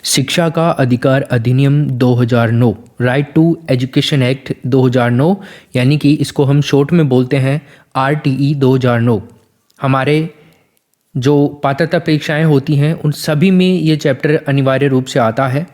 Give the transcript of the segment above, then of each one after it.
शिक्षा का अधिकार अधिनियम 2009 राइट टू एजुकेशन एक्ट 2009 यानी कि इसको हम शॉर्ट में बोलते हैं आरटीई 2009 हमारे जो पात्रता परीक्षाएं होती हैं उन सभी में ये चैप्टर अनिवार्य रूप से आता है।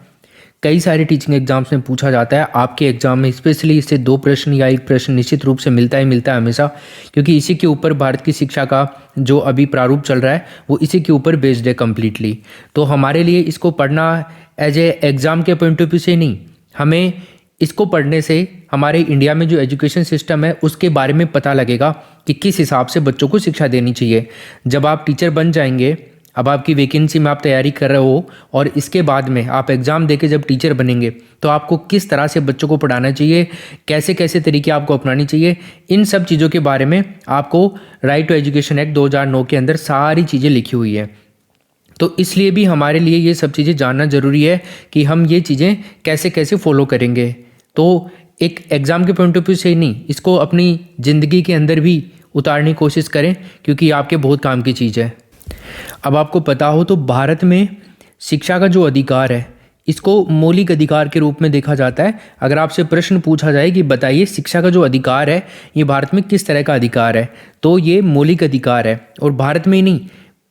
कई सारे टीचिंग एग्जाम्स में पूछा जाता है। आपके एग्जाम में स्पेशली इससे 2 प्रश्न या 1 प्रश्न निश्चित रूप से मिलता है हमेशा, क्योंकि इसी के ऊपर भारत की शिक्षा का जो अभी प्रारूप चल रहा है वो इसी के ऊपर बेस्ड है कम्प्लीटली। तो हमारे लिए इसको पढ़ना एज ए एग्ज़ाम के पॉइंट ऑफ व्यू से नहीं, हमें इसको पढ़ने से हमारे इंडिया में जो एजुकेशन सिस्टम है उसके बारे में पता लगेगा कि किस हिसाब से बच्चों को शिक्षा देनी चाहिए। जब आप टीचर बन जाएंगे, अब आपकी वैकेंसी में आप तैयारी कर रहे हो और इसके बाद में आप एग्ज़ाम देके जब टीचर बनेंगे तो आपको किस तरह से बच्चों को पढ़ाना चाहिए, कैसे कैसे तरीके आपको अपनानी चाहिए, इन सब चीज़ों के बारे में आपको राइट टू एजुकेशन एक्ट 2009 के अंदर सारी चीज़ें लिखी हुई है। तो इसलिए भी हमारे लिए ये सब चीज़ें जानना ज़रूरी है कि हम ये चीज़ें कैसे कैसे फॉलो करेंगे। तो एक एग्ज़ाम के पॉइंट ऑफ व्यू से ही नहीं, इसको अपनी ज़िंदगी के अंदर भी उतारने की कोशिश करें, क्योंकि आपके बहुत काम की चीज़ है। अब आपको पता हो तो भारत में शिक्षा का जो अधिकार है इसको मौलिक अधिकार के रूप में देखा जाता है। अगर आपसे प्रश्न पूछा जाए कि बताइए शिक्षा का जो अधिकार है ये भारत में किस तरह का अधिकार है, तो ये मौलिक अधिकार है। और भारत में ही नहीं,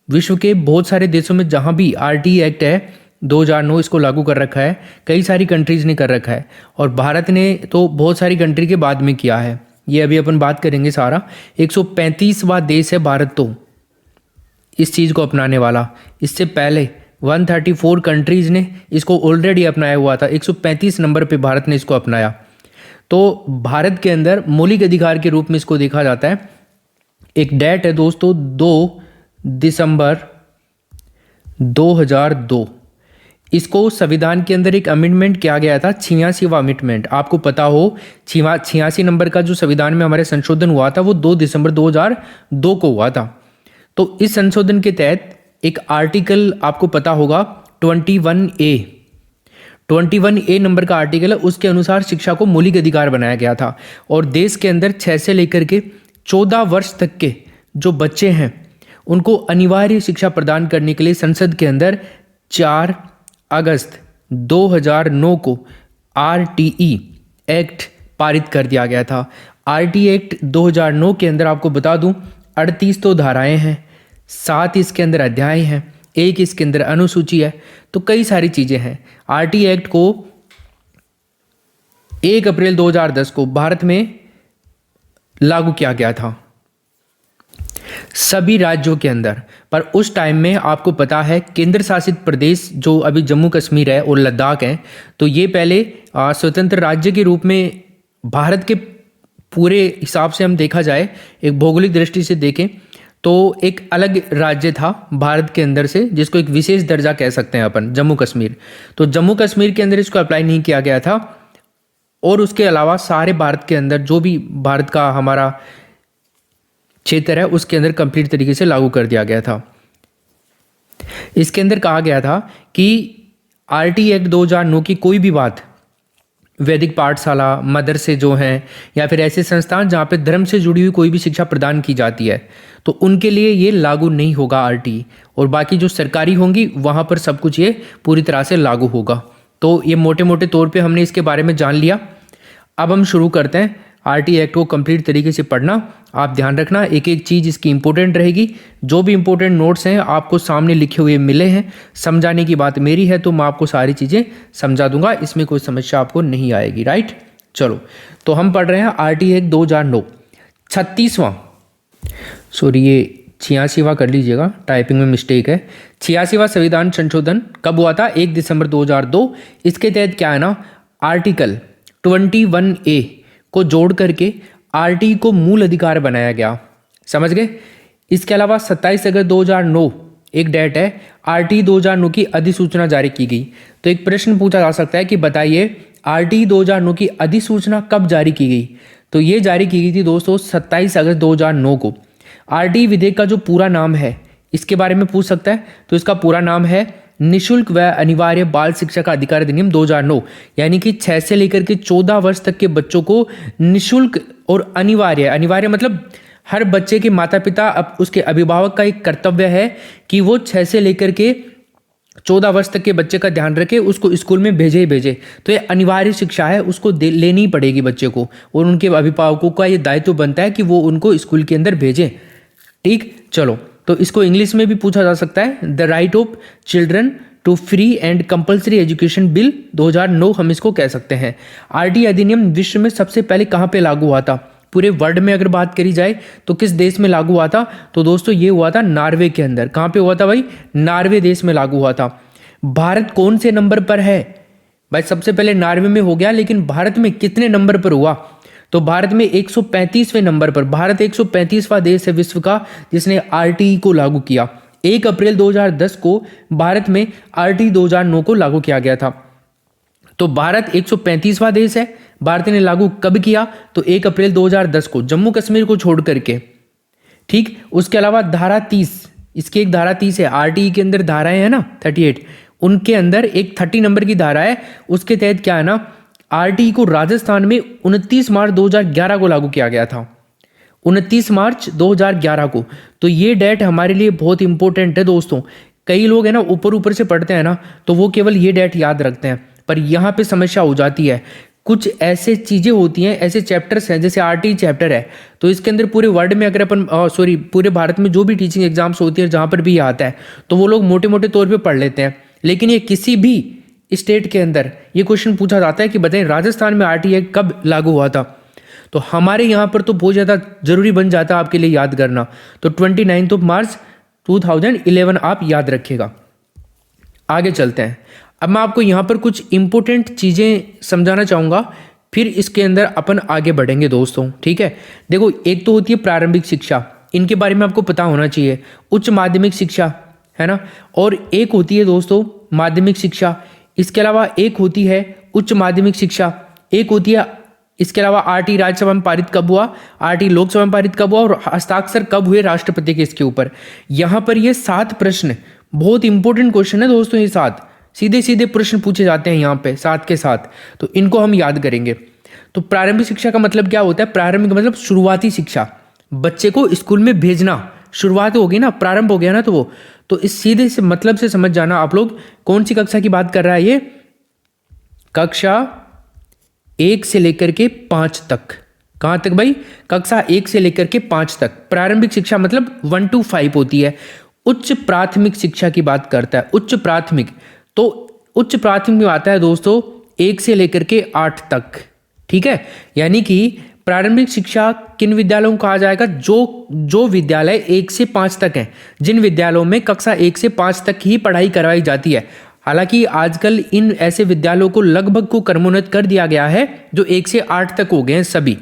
विश्व के बहुत सारे देशों में जहाँ भी आरटीई एक्ट है 2009 इसको लागू कर रखा है, कई सारी कंट्रीज़ ने कर रखा है और भारत ने तो बहुत सारी कंट्री के बाद में किया है। ये अभी अपन बात करेंगे सारा। 135वां देश है भारत तो इस चीज़ को अपनाने वाला। इससे पहले 134 कंट्रीज़ ने इसको ऑलरेडी अपनाया हुआ था, 135 नंबर पे भारत ने इसको अपनाया। तो भारत के अंदर मौलिक अधिकार के रूप में इसको देखा जाता है। एक डेट है दोस्तों 2 दिसंबर 2002, इसको संविधान के अंदर एक अमेंडमेंट किया गया था, 86वां अमेंडमेंट। आपको पता हो 86 नंबर का जो संविधान में हमारे संशोधन हुआ था वो 2 दिसंबर 2002 को हुआ था। तो इस संशोधन के तहत एक आर्टिकल आपको पता होगा 21A नंबर का आर्टिकल है, उसके अनुसार शिक्षा को मौलिक अधिकार बनाया गया था और देश के अंदर 6 से लेकर के 14 वर्ष तक के जो बच्चे हैं उनको अनिवार्य शिक्षा प्रदान करने के लिए संसद के अंदर 4 अगस्त 2009 को आरटीई एक्ट पारित कर दिया गया था। आरटीई एक्ट 2009 के अंदर आपको बता दूं 38 तो धाराएं हैं, 7 इसके अंदर अध्याय हैं, 1 इसके अंदर अनुसूची है, तो कई सारी चीज़ें हैं। आरटीई एक्ट को 1 अप्रैल 2010 को भारत में लागू किया गया था सभी राज्यों के अंदर। पर उस टाइम में आपको पता है केंद्र शासित प्रदेश जो अभी जम्मू कश्मीर है और लद्दाख है, तो ये पहले स्वतंत्र राज्य के रूप में भारत के पूरे हिसाब से हम देखा जाए, एक भौगोलिक दृष्टि से देखें तो एक अलग राज्य था भारत के अंदर से, जिसको एक विशेष दर्जा कह सकते हैं अपन, जम्मू कश्मीर। तो जम्मू कश्मीर के अंदर इसको अप्लाई नहीं किया गया था और उसके अलावा सारे भारत के अंदर जो भी भारत का हमारा क्षेत्र है उसके अंदर कंप्लीट तरीके से लागू कर दिया गया था। इसके अंदर कहा गया था कि आरटीई एक्ट 2009 की कोई भी बात वैदिक पाठशाला, मदरसे जो हैं या फिर ऐसे संस्थान जहाँ पे धर्म से जुड़ी हुई कोई भी शिक्षा प्रदान की जाती है तो उनके लिए ये लागू नहीं होगा आरटीई, और बाकी जो सरकारी होंगी वहाँ पर सब कुछ ये पूरी तरह से लागू होगा। तो ये मोटे मोटे तौर पे हमने इसके बारे में जान लिया। अब हम शुरू करते हैं आरटीई एक्ट को कंप्लीट तरीके से पढ़ना। आप ध्यान रखना एक एक चीज़ इसकी इंपॉर्टेंट रहेगी। जो भी इंपॉर्टेंट नोट्स हैं आपको सामने लिखे हुए मिले हैं, समझाने की बात मेरी है तो मैं आपको सारी चीज़ें समझा दूंगा, इसमें कोई समस्या आपको नहीं आएगी। राइट, चलो तो हम पढ़ रहे हैं आरटीई एक्ट 2009 36वां, सॉरी ये 86वां कर लीजिएगा, टाइपिंग में मिस्टेक है। 86वां संविधान संशोधन कब हुआ था? 1 दिसंबर 2002। इसके तहत क्या है ना, आर्टिकल 21A को जोड़ करके आरटीई को मूल अधिकार बनाया गया। समझ गए? इसके अलावा 27 अगस्त 2009 एक डेट है, आरटीई 2009 की अधिसूचना जारी की गई। तो एक प्रश्न पूछा जा सकता है कि बताइए आरटीई 2009 की अधिसूचना कब जारी की गई? तो ये जारी की गई थी दोस्तों 27 अगस्त 2009 को। आरटीई विधेयक का जो पूरा नाम है इसके बारे में पूछ सकता है, तो इसका पूरा नाम है निशुल्क व अनिवार्य बाल शिक्षा का अधिकार अधिनियम 2009, यानी कि 6 से लेकर के 14 वर्ष तक के बच्चों को निशुल्क और अनिवार्य मतलब हर बच्चे के माता पिता, अब उसके अभिभावक का एक कर्तव्य है कि वो 6 से लेकर के 14 वर्ष तक के बच्चे का ध्यान रखे, उसको स्कूल में भेजे ही भेजे। तो ये अनिवार्य शिक्षा है, उसको लेनी ही पड़ेगी बच्चे को, और उनके अभिभावकों का ये दायित्व बनता है कि वो उनको स्कूल के अंदर भेजें। ठीक, चलो, तो इसको इंग्लिश में भी पूछा जा सकता है, the right of children to free and compulsory education bill 2009 हम इसको कह सकते हैं। आरटी अधिनियम विश्व में सबसे पहले कहाँ पे लागू हुआ था? पूरे वर्ल्ड में अगर बात करी जाए तो किस देश में लागू हुआ था? तो दोस्तों ये हुआ था नॉर्वे के अंदर। कहाँ पे हुआ था भाई? नॉर्वे देश में लागू हुआ था। भारत कौन से नंबर पर है भाई? सबसे पहले नॉर्वे में हो गया, लेकिन भारत में कितने नंबर पर हुआ? तो भारत में 135वें नंबर पर। भारत 135वां देश है विश्व का जिसने आरटीई को लागू किया। 1 अप्रैल 2010 को भारत में आरटीई 2009 को लागू किया गया था। तो भारत 135वां देश है। भारत ने लागू कब किया? तो 1 अप्रैल 2010 को, जम्मू कश्मीर को छोड़ करके। ठीक, उसके अलावा धारा 30, इसकी एक धारा 30 है। आरटीई के अंदर धाराएं है ना 38, उनके अंदर एक 30 नंबर की धारा है। उसके तहत क्या है ना, आरटीई को राजस्थान में 29 मार्च 2011 को लागू किया गया था। 29 मार्च 2011 को। तो ये डेट हमारे लिए बहुत इंपॉर्टेंट है दोस्तों। कई लोग है ना ऊपर ऊपर से पढ़ते हैं ना, तो वो केवल ये डेट याद रखते हैं, पर यहाँ पे समस्या हो जाती है। कुछ ऐसे चीजें होती हैं, ऐसे चैप्टर्स हैं, जैसे आरटीई चैप्टर है, तो इसके अंदर पूरे वर्ल्ड में अगर अपन पूरे भारत में जो भी टीचिंग एग्जाम्स होती है जहाँ पर भी आता है, तो वो लोग मोटे मोटे तौर पे पढ़ लेते हैं। लेकिन ये किसी भी स्टेट के अंदर ये क्वेश्चन पूछा जाता है कि बताएं राजस्थान में आरटीई कब लागू हुआ था, तो हमारे यहाँ पर तो बहुत ज़्यादा जरूरी बन जाता है आपके लिए याद करना। तो 29 मार्च 2011 आप याद रखिएगा। आगे चलते हैं। अब मैं आपको यहाँ पर कुछ इंपॉर्टेंट चीज़ें समझाना चाहूँगा, फिर इसके अंदर अपन आगे बढ़ेंगे दोस्तों। ठीक है, देखो, एक तो होती है प्रारंभिक शिक्षा, इनके बारे में आपको पता होना चाहिए। उच्च माध्यमिक शिक्षा है ना, और एक होती है दोस्तों माध्यमिक शिक्षा। इसके अलावा एक होती है उच्च माध्यमिक शिक्षा, एक होती है इसके अलावा आरटी राज्यसभा में पारित कब हुआ, आरटी लोकसभा में पारित कब हुआ, और हस्ताक्षर कब हुए राष्ट्रपति के इसके ऊपर। यहाँ पर ये 7 प्रश्न बहुत इंपॉर्टेंट क्वेश्चन है दोस्तों। ये 7 सीधे सीधे प्रश्न पूछे जाते हैं यहाँ पे 7 के 7, तो इनको हम याद करेंगे। तो प्रारंभिक शिक्षा का मतलब क्या होता है? प्रारंभिक मतलब शुरुआती शिक्षा, बच्चे को स्कूल में भेजना। शुरुआत होगी ना, प्रारंभ हो गया ना, तो वो तो इस सीधे से मतलब से समझ जाना आप लोग कौन सी कक्षा की बात कर रहा है ये। कक्षा 1 से लेकर के 5 तक। कहां तक भाई? कक्षा 1 से लेकर के 5 तक। प्रारंभिक शिक्षा मतलब 1 to 5 होती है। उच्च प्राथमिक शिक्षा की बात करता है, उच्च प्राथमिक। तो उच्च प्राथमिक में आता है दोस्तों 1 से लेकर के 8 तक। ठीक है, यानी कि प्रारंभिक शिक्षा किन विद्यालयों को कहा जाएगा? जो विद्यालय 1 से 5 तक हैं, जिन विद्यालयों में कक्षा 1 से 5 तक ही पढ़ाई करवाई जाती है। हालांकि आजकल इन ऐसे विद्यालयों को लगभग को क्रमोन्नत कर दिया गया है जो 1 से 8 तक हो गए हैं सभी।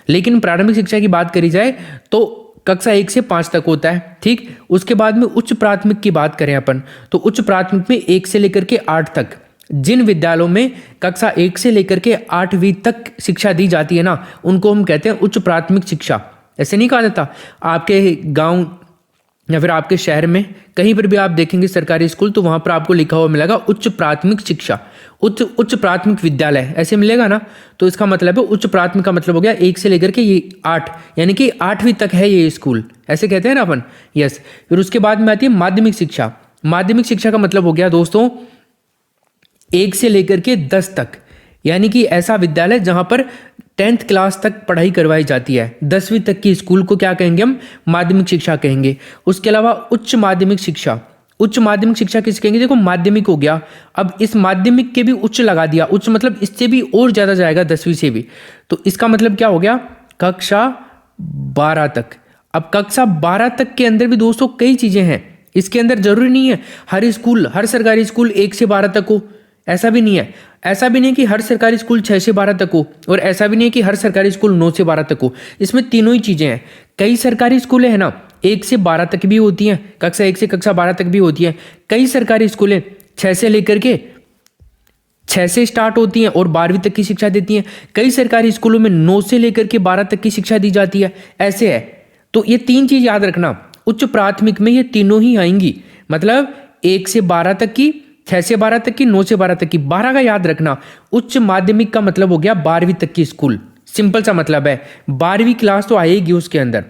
लेकिन प्रारंभिक शिक्षा की बात करी जाए तो कक्षा 1 से 5 तक होता है। ठीक, उसके बाद में उच्च प्राथमिक की बात करें अपन, तो उच्च प्राथमिक में 1 से लेकर के 8 तक, जिन विद्यालयों में कक्षा 1 से लेकर के 8वीं तक शिक्षा दी जाती है ना, उनको हम कहते हैं उच्च प्राथमिक शिक्षा। ऐसे नहीं कहा जाता। आपके गांव या फिर आपके शहर में कहीं पर भी आप देखेंगे सरकारी स्कूल, तो वहां पर आपको लिखा हुआ मिलेगा उच्च प्राथमिक शिक्षा, उच्च प्राथमिक विद्यालय, ऐसे मिलेगा ना। तो इसका मतलब है उच्च प्राथमिक का मतलब हो गया 1 से लेकर के ये 8, यानी कि 8वीं तक है ये स्कूल, ऐसे कहते हैं ना अपन। यस, फिर उसके बाद में आती है माध्यमिक शिक्षा। माध्यमिक शिक्षा का मतलब हो गया दोस्तों 1 से लेकर के 10 तक, यानी कि ऐसा विद्यालय जहां पर 10th क्लास तक पढ़ाई करवाई जाती है। 10वीं तक की स्कूल को क्या कहेंगे हम? माध्यमिक शिक्षा कहेंगे। उसके अलावा उच्च माध्यमिक शिक्षा, उच्च माध्यमिक शिक्षा किसे कहेंगे? देखो, माध्यमिक हो गया, अब इस माध्यमिक के भी उच्च लगा दिया। उच्च मतलब इससे भी और ज्यादा जाएगा, 10वीं से भी। तो इसका मतलब क्या हो गया? कक्षा 12 तक। अब कक्षा 12 तक के अंदर भी दोस्तों कई चीजें हैं। इसके अंदर जरूरी नहीं है हर स्कूल, हर सरकारी स्कूल 1 से 12 तक हो, ऐसा भी नहीं है। ऐसा भी नहीं कि हर सरकारी स्कूल 6 से 12 तक हो, और ऐसा भी नहीं कि हर सरकारी स्कूल 9 से 12 तक हो। इसमें तीनों ही चीजें हैं। कई सरकारी स्कूलें हैं ना 1 से 12 तक भी होती हैं, कक्षा 1 से कक्षा 12 तक भी होती हैं। कई सरकारी स्कूलें 6 से लेकर के 6 से स्टार्ट होती हैं और 12वीं तक की शिक्षा देती हैं। कई सरकारी स्कूलों में 9 से लेकर के 12 तक की शिक्षा दी जाती है, ऐसे है। तो ये 3 चीज याद रखना, उच्च प्राथमिक में ये तीनों ही आएंगी। मतलब 1 से 12 तक की, 6 से 12 तक की, 9 से 12 तक की। 12 का याद रखना। उच्च माध्यमिक का मतलब हो गया 12वीं तक की स्कूल, सिंपल सा मतलब है। 12वीं क्लास तो आएगी उसके अंदर,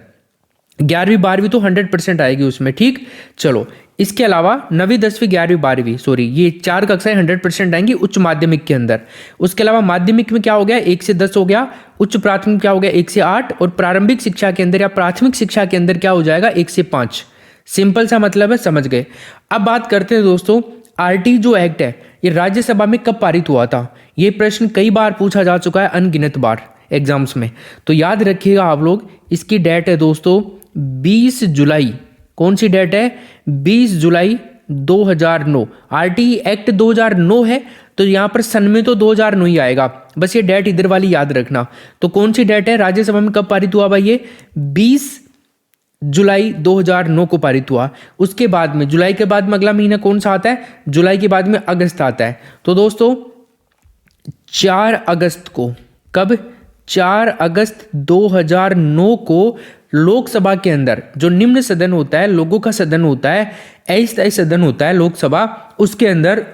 11वीं 12वीं तो 100% आएगी उसमें। ठीक, चलो, इसके अलावा 9वीं 10वीं 11वीं 12वीं ये 4 कक्षाएं 100% आएंगी उच्च माध्यमिक के अंदर। उसके अलावा माध्यमिक में क्या हो गया, 1 से 10 हो गया। उच्च प्राथमिक क्या हो गया, 1 से 8। और प्रारंभिक शिक्षा के अंदर या प्राथमिक शिक्षा के अंदर क्या हो जाएगा, 1 से 5। सिंपल सा मतलब है, समझ गए। अब बात करते हैं दोस्तों, आरटी जो एक्ट है ये राज्यसभा में कब पारित हुआ था। ये प्रश्न कई बार पूछा जा चुका है, अनगिनत बार एग्जाम्स में। तो याद रखिएगा आप लोग, इसकी डेट है दोस्तों 20 जुलाई। कौन सी डेट है, 20 जुलाई 2009। आरटी एक्ट 2009 है, तो यहाँ पर सन में तो 2009 ही आएगा, बस ये डेट इधर वाली याद रखना। तो कौन सी डेट है, राज्यसभा में कब पारित हुआ भाई, ये 20 जुलाई 2009 को पारित हुआ। उसके बाद में जुलाई के बाद में अगला महीना कौन सा आता है, जुलाई के बाद में अगस्त आता है। तो दोस्तों 4 अगस्त को, कब, 4 अगस्त 2009 को लोकसभा के अंदर जो निम्न सदन होता है, लोगों का सदन होता है, अस्थायी सदन होता है लोकसभा, उसके अंदर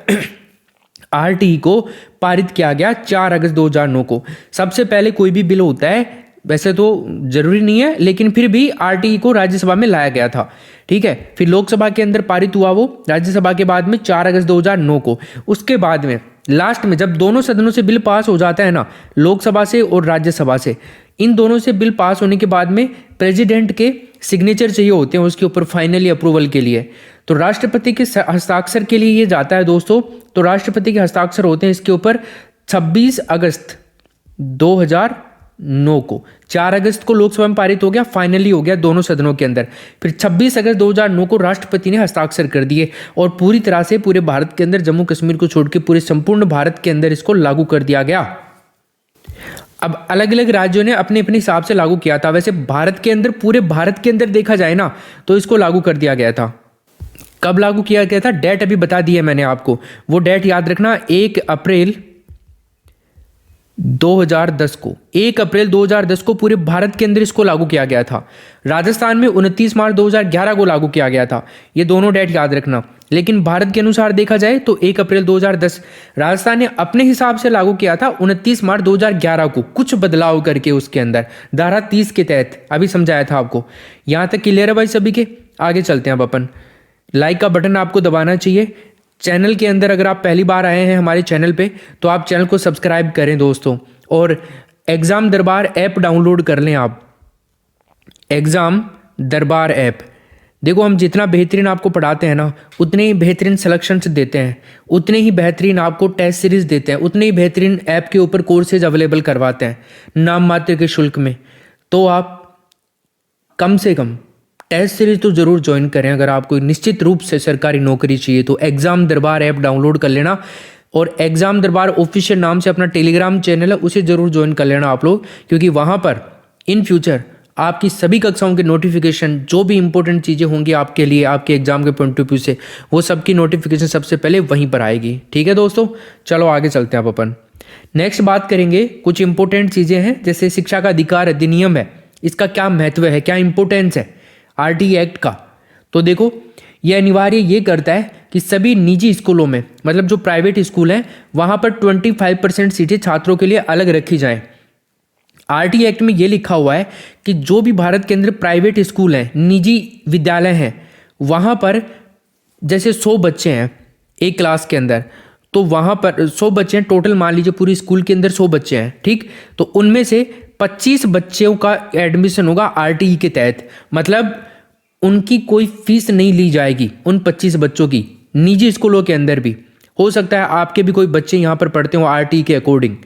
आरटीई को पारित किया गया 4 अगस्त 2009 को। सबसे पहले कोई भी बिल होता है, वैसे तो जरूरी नहीं है लेकिन फिर भी आरटीई को राज्यसभा में लाया गया था, ठीक है। फिर लोकसभा के अंदर पारित हुआ वो, राज्यसभा के बाद में 4 अगस्त 2009 को। उसके बाद में लास्ट में जब दोनों सदनों से बिल पास हो जाता है ना, लोकसभा से और राज्यसभा से, इन दोनों से बिल पास होने के बाद में प्रेसिडेंट के सिग्नेचर चाहिए होते हैं उसके ऊपर फाइनली अप्रूवल के लिए। तो राष्ट्रपति के हस्ताक्षर के लिए ये जाता है दोस्तों। तो राष्ट्रपति के हस्ताक्षर होते हैं इसके ऊपर 26 अगस्त 2009 को। 4 अगस्त को लोकसभा में पारित हो गया, फाइनली हो गया दोनों सदनों के अंदर। फिर 26 अगस्त 2009 को राष्ट्रपति ने हस्ताक्षर कर दिए और पूरी तरह से पूरे भारत के अंदर, जम्मू कश्मीर को छोड़ के पूरे संपूर्ण भारत के अंदर इसको लागू कर दिया गया। अब अलग अलग राज्यों ने अपने अपने हिसाब से लागू किया था। वैसे भारत के अंदर, पूरे भारत के अंदर देखा जाए ना, तो इसको लागू कर दिया गया था। कब लागू किया गया था, डेट अभी बता दी है मैंने आपको, वो डेट याद रखना, 1 अप्रैल 2010 को। 1 अप्रैल 2010 को पूरे भारत के अंदर इसको लागू किया गया था। राजस्थान में 29 मार्च 2011 को लागू किया गया था। ये दोनों डेट याद रखना। लेकिन भारत के अनुसार देखा जाए तो 1 अप्रैल 2010 राजस्थान ने अपने हिसाब से लागू किया था 29 मार्च 2011 को, कुछ बदलाव करके उसके अंदर धारा 30 के तहत। अभी समझाया था आपको। यहां तक क्लियर है भाई सभी के। आगे चलते हैं अब अपन। लाइक का बटन आपको दबाना चाहिए। चैनल के अंदर अगर आप पहली बार आए हैं हमारे चैनल पे, तो आप चैनल को सब्सक्राइब करें दोस्तों। और एग्जाम दरबार ऐप डाउनलोड कर लें आप, एग्जाम दरबार ऐप। देखो हम जितना बेहतरीन आपको पढ़ाते हैं ना, उतने ही बेहतरीन सिलेक्शंस देते हैं, उतने ही बेहतरीन आपको टेस्ट सीरीज देते हैं, उतने ही बेहतरीन ऐप के ऊपर कोर्सेज अवेलेबल करवाते हैं नाम मात्र के शुल्क में। तो आप कम से कम टेस्ट सीरीज तो जरूर ज्वाइन करें अगर आपको निश्चित रूप से सरकारी नौकरी चाहिए। तो एग्जाम दरबार ऐप डाउनलोड कर लेना और एग्जाम दरबार ऑफिशियल नाम से अपना टेलीग्राम चैनल है, उसे जरूर ज्वाइन कर लेना आप लोग, क्योंकि वहां पर इन फ्यूचर आपकी सभी कक्षाओं के नोटिफिकेशन, जो भी इंपॉर्टेंट चीज़ें होंगी आपके लिए, आपके एग्जाम के पॉइंट ऑफ व्यू से, वो सबकी नोटिफिकेशन सबसे पहले वहीं पर आएगी। ठीक है दोस्तों, चलो आगे चलते हैं अब अपन। नेक्स्ट बात करेंगे, कुछ इंपॉर्टेंट चीज़ें हैं, जैसे शिक्षा का अधिकार अधिनियम है, इसका क्या महत्व है, क्या इंपॉर्टेंस है आरटी एक्ट का। तो देखो यह अनिवार्य ये करता है कि सभी निजी स्कूलों में, मतलब जो प्राइवेट स्कूल हैं, वहाँ पर 25% सीटें छात्रों के लिए अलग रखी जाएं। आरटी एक्ट में ये लिखा हुआ है कि जो भी भारत के अंदर प्राइवेट स्कूल हैं, निजी विद्यालय हैं, वहाँ पर जैसे 100 बच्चे हैं एक क्लास के अंदर, तो वहाँ पर 100 बच्चे हैं टोटल, मान लीजिए पूरी स्कूल के अंदर 100 बच्चे हैं, ठीक। तो उनमें से 25 बच्चों का एडमिशन होगा आरटीई के तहत, मतलब उनकी कोई फीस नहीं ली जाएगी उन 25 बच्चों की। निजी स्कूलों के अंदर भी हो सकता है आपके भी कोई बच्चे यहाँ पर पढ़ते हो आरटीई के अकॉर्डिंग,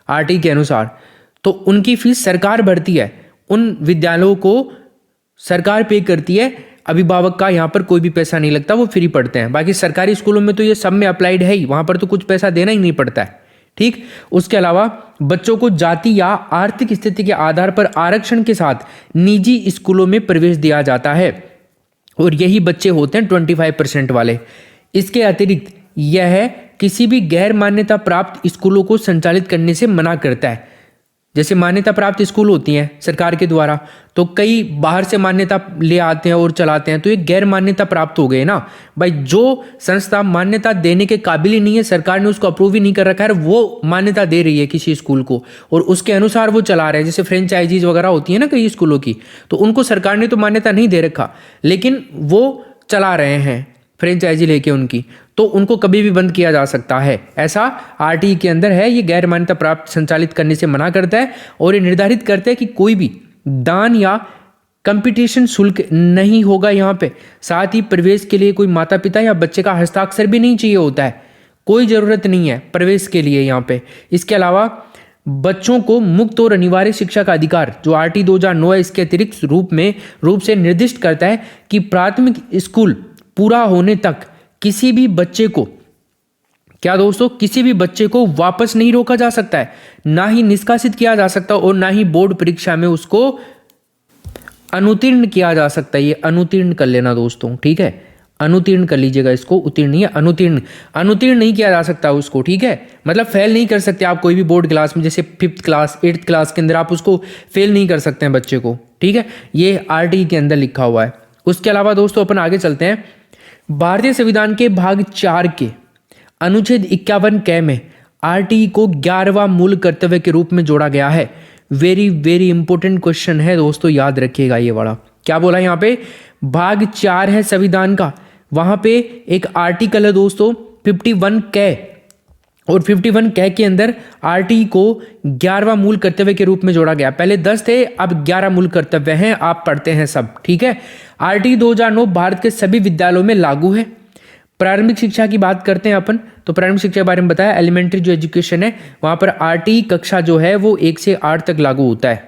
आरटीई के अनुसार, तो उनकी फीस सरकार भरती है, उन विद्यालयों को सरकार पे करती है, अभिभावक का यहाँ पर कोई भी पैसा नहीं लगता, वो फ्री पढ़ते हैं। बाकी सरकारी स्कूलों में तो ये सब में अप्लाइड है ही, वहाँ पर तो कुछ पैसा देना ही नहीं पड़ता है, ठीक। उसके अलावा बच्चों को जाति या आर्थिक स्थिति के आधार पर आरक्षण के साथ निजी स्कूलों में प्रवेश दिया जाता है, और यही बच्चे होते हैं 25% वाले। इसके अतिरिक्त यह किसी भी गैर मान्यता प्राप्त स्कूलों को संचालित करने से मना करता है। जैसे मान्यता प्राप्त स्कूल होती हैं सरकार के द्वारा, तो कई बाहर से मान्यता ले आते हैं और चलाते हैं, तो ये गैर मान्यता प्राप्त हो गए ना भाई। जो संस्था मान्यता देने के काबिल ही नहीं है, सरकार ने उसको अप्रूव ही नहीं कर रखा है, वो मान्यता दे रही है किसी स्कूल को और उसके अनुसार वो चला रहे हैं। जैसे फ्रेंचाइजीज वगैरह होती है ना कई स्कूलों की, तो उनको सरकार ने तो मान्यता नहीं दे रखा, लेकिन वो चला रहे हैं फ्रेंचाइजी लेके उनकी, तो उनको कभी भी बंद किया जा सकता है। ऐसा आरटीई के अंदर है। ये गैर मान्यता प्राप्त संचालित करने से मना करता है और ये निर्धारित करता है कि कोई भी दान या कंपटीशन शुल्क नहीं होगा यहाँ पे। साथ ही प्रवेश के लिए कोई माता पिता या बच्चे का हस्ताक्षर भी नहीं चाहिए होता है, कोई ज़रूरत नहीं है प्रवेश के लिए यहाँ पे। इसके अलावा बच्चों को मुक्त और अनिवार्य शिक्षा का अधिकार जो आरटी 2009 है, इसके अतिरिक्त रूप से निर्दिष्ट करता है कि प्राथमिक स्कूल पूरा होने तक किसी भी बच्चे को, क्या दोस्तों, किसी भी बच्चे को वापस नहीं रोका जा सकता है, ना ही निष्कासित किया जा सकता और ना ही बोर्ड परीक्षा में उसको अनुत्तीर्ण किया जा सकता है। ये अनुत्तीर्ण कर लेना दोस्तों, ठीक है, अनुत्तीर्ण कर लीजिएगा इसको, उत्तीर्ण नहीं है, अनुत्तीर्ण नहीं किया जा सकता उसको, ठीक है। मतलब फेल नहीं कर सकते आप कोई भी बोर्ड क्लास में, जैसे 5th क्लास 8th क्लास के अंदर आप उसको फेल नहीं कर सकते हैं बच्चे को, ठीक है। ये आरटीई के अंदर लिखा हुआ है। उसके अलावा दोस्तों अपन आगे चलते हैं। भारतीय संविधान के भाग 4 के अनुच्छेद 51 क में आरटीई को 11वां मूल कर्तव्य के रूप में जोड़ा गया है। वेरी वेरी इंपॉर्टेंट क्वेश्चन है दोस्तों, याद रखिएगा ये वाला। क्या बोला यहाँ पे, भाग 4 है संविधान का, वहां पे एक आर्टिकल है दोस्तों 51 क, और 51 क के अंदर आरटीई को 11वां मूल कर्तव्य के रूप में जोड़ा गया। पहले 10 थे, अब 11 मूल कर्तव्य हैं, आप पढ़ते हैं सब, ठीक है। आरटीई 2009 भारत के सभी विद्यालयों में लागू है। प्रारंभिक शिक्षा की बात करते हैं अपन, तो प्रारंभिक शिक्षा के बारे में बताया, एलिमेंट्री जो एजुकेशन है वहां पर आरटीई कक्षा जो है वो 1 से 8 तक लागू होता है।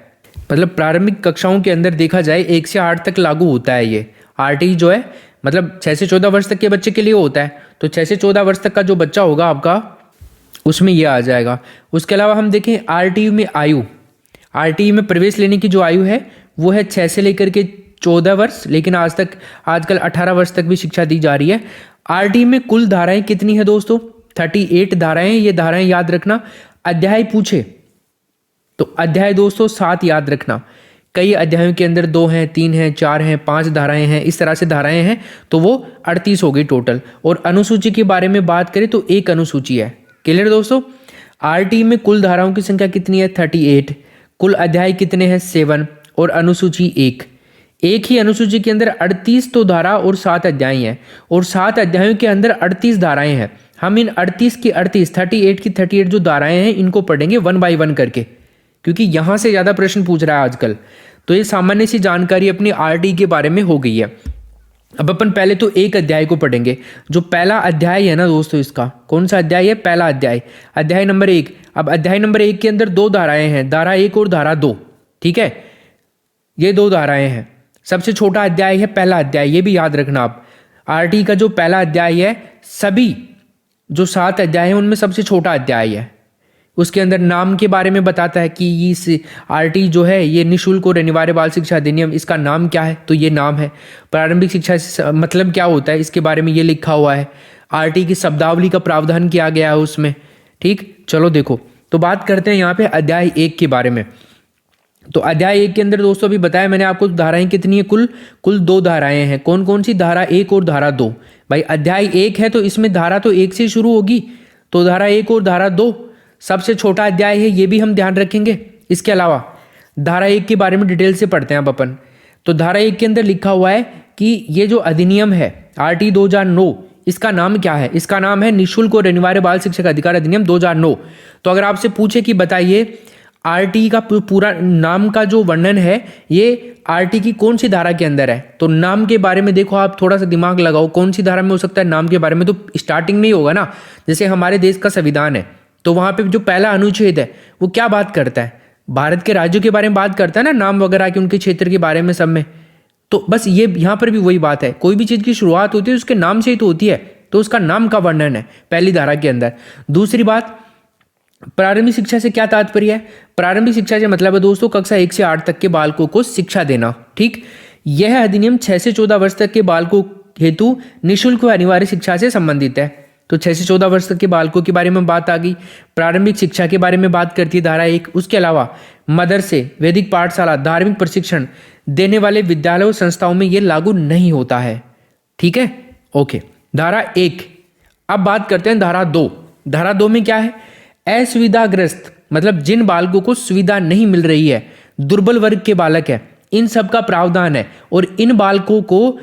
मतलब प्रारंभिक कक्षाओं के अंदर देखा जाए 1 से 8 तक लागू होता है ये आरटीई जो है, मतलब 6 से 14 वर्ष तक के बच्चे के लिए होता है। तो 6 से 14 वर्ष तक का जो बच्चा होगा आपका, उसमें ये आ जाएगा। उसके अलावा हम देखें आरटीई में आयु, आरटीई में प्रवेश लेने की जो आयु है वो है 6 से लेकर के 14 वर्ष, लेकिन आजकल 18 वर्ष तक भी शिक्षा दी जा रही है। आरटीई में कुल धाराएं कितनी है दोस्तों, 38 धाराएं। ये धाराएं याद रखना। अध्याय पूछे तो अध्याय दोस्तों 7 याद रखना। कई अध्यायों के अंदर 2 हैं, 3 हैं, 4 हैं, 5 धाराएं हैं, इस तरह से धाराएं हैं, तो वो 38 हो गई टोटल। और अनुसूची के बारे में बात करें तो एक अनुसूची है। क्लियर दोस्तों। आरटीई में कुल धाराओं की संख्या कितनी है, 38। कुल अध्याय कितने हैं, 7, और अनुसूची 1। एक ही अनुसूची के अंदर 38 तो धारा और 7 अध्याय हैं, और 7 अध्यायों के अंदर 38 धाराएं हैं। हम इन 38 की 38 की 38 जो धाराएं हैं इनको पढ़ेंगे 1 बाय 1 करके, क्योंकि यहां से ज्यादा प्रश्न पूछ रहा है आजकल। तो ये सामान्य सी जानकारी अपनी आरटीई के बारे में हो गई है। अब अपन पहले तो एक अध्याय को पढ़ेंगे। जो पहला अध्याय है ना दोस्तों, इसका कौन सा अध्याय है, पहला अध्याय, अध्याय नंबर 1। अब अध्याय नंबर 1 के अंदर 2 धाराएं हैं, धारा 1 और धारा 2, ठीक है। ये 2 धाराएं हैं। सबसे छोटा अध्याय है पहला अध्याय, ये भी याद रखना आप। आरटीई का जो पहला अध्याय है, सभी जो 7 अध्याय हैं उनमें सबसे छोटा अध्याय है। उसके अंदर नाम के बारे में बताता है कि इस आरटीई जो है ये निःशुल्क और अनिवार्य बाल शिक्षा अधिनियम, इसका नाम क्या है, तो ये नाम है। प्रारंभिक शिक्षा से मतलब क्या होता है, इसके बारे में ये लिखा हुआ है। आरटीई की शब्दावली का प्रावधान किया गया है उसमें, ठीक। चलो देखो, तो बात करते हैं यहाँ पे अध्याय 1 के बारे में। तो अध्याय 1 के अंदर दोस्तों अभी बताया मैंने आपको धाराएं कितनी है, कुल 2 धाराएं हैं। कौन कौन सी, धारा 1 और धारा 2। भाई अध्याय 1 है तो इसमें धारा तो 1 से शुरू होगी, तो धारा 1 और धारा 2 सबसे छोटा अध्याय है, ये भी हम ध्यान रखेंगे। इसके अलावा धारा 1 के बारे में डिटेल से पढ़ते हैं अब अपन। तो धारा 1 के अंदर लिखा हुआ है कि ये जो अधिनियम है आरटीई 2009, इसका नाम क्या है, इसका नाम है निःशुल्क और अनिवार्य बाल शिक्षा का अधिकार अधिनियम 2009। तो अगर आपसे पूछे कि बताइए आरटीई का पूरा नाम का जो वर्णन है ये आरटीई की कौन सी धारा के अंदर है, तो नाम के बारे में देखो आप थोड़ा सा दिमाग लगाओ, कौन सी धारा में हो सकता है नाम के बारे में, तो स्टार्टिंग में ही होगा ना। जैसे हमारे देश का संविधान है तो वहां पे जो पहला अनुच्छेद है वो क्या बात करता है, भारत के राज्यों के बारे में बात करता है ना, नाम वगैरह के, उनके क्षेत्र के बारे में, सब में। तो बस ये यहाँ पर भी वही बात है, कोई भी चीज की शुरुआत होती है उसके नाम से ही तो होती है, तो उसका नाम का वर्णन है पहली धारा के अंदर। दूसरी बात, प्रारंभिक शिक्षा से क्या तात्पर्य है, प्रारंभिक शिक्षा से मतलब है दोस्तों कक्षा 1 से 8 तक के बालकों को शिक्षा देना, ठीक। यह अधिनियम 6 से 14 वर्ष तक के बालकों हेतु निःशुल्क व अनिवार्य शिक्षा से संबंधित है। तो 6 से 14 वर्ष तक के बालकों के बारे में बात आ गई। प्रारंभिक शिक्षा के बारे में बात करती है धारा 1। उसके अलावा मदरसे, वैदिक पाठशाला, धार्मिक प्रशिक्षण देने वाले विद्यालयों संस्थाओं में यह लागू नहीं होता है, ठीक है, ओके। धारा 1। अब बात करते हैं धारा 2। धारा 2 में क्या है, असुविधाग्रस्त मतलब जिन बालकों को सुविधा नहीं मिल रही है, दुर्बल वर्ग के बालक है, इन सब का प्रावधान है। और इन बालकों को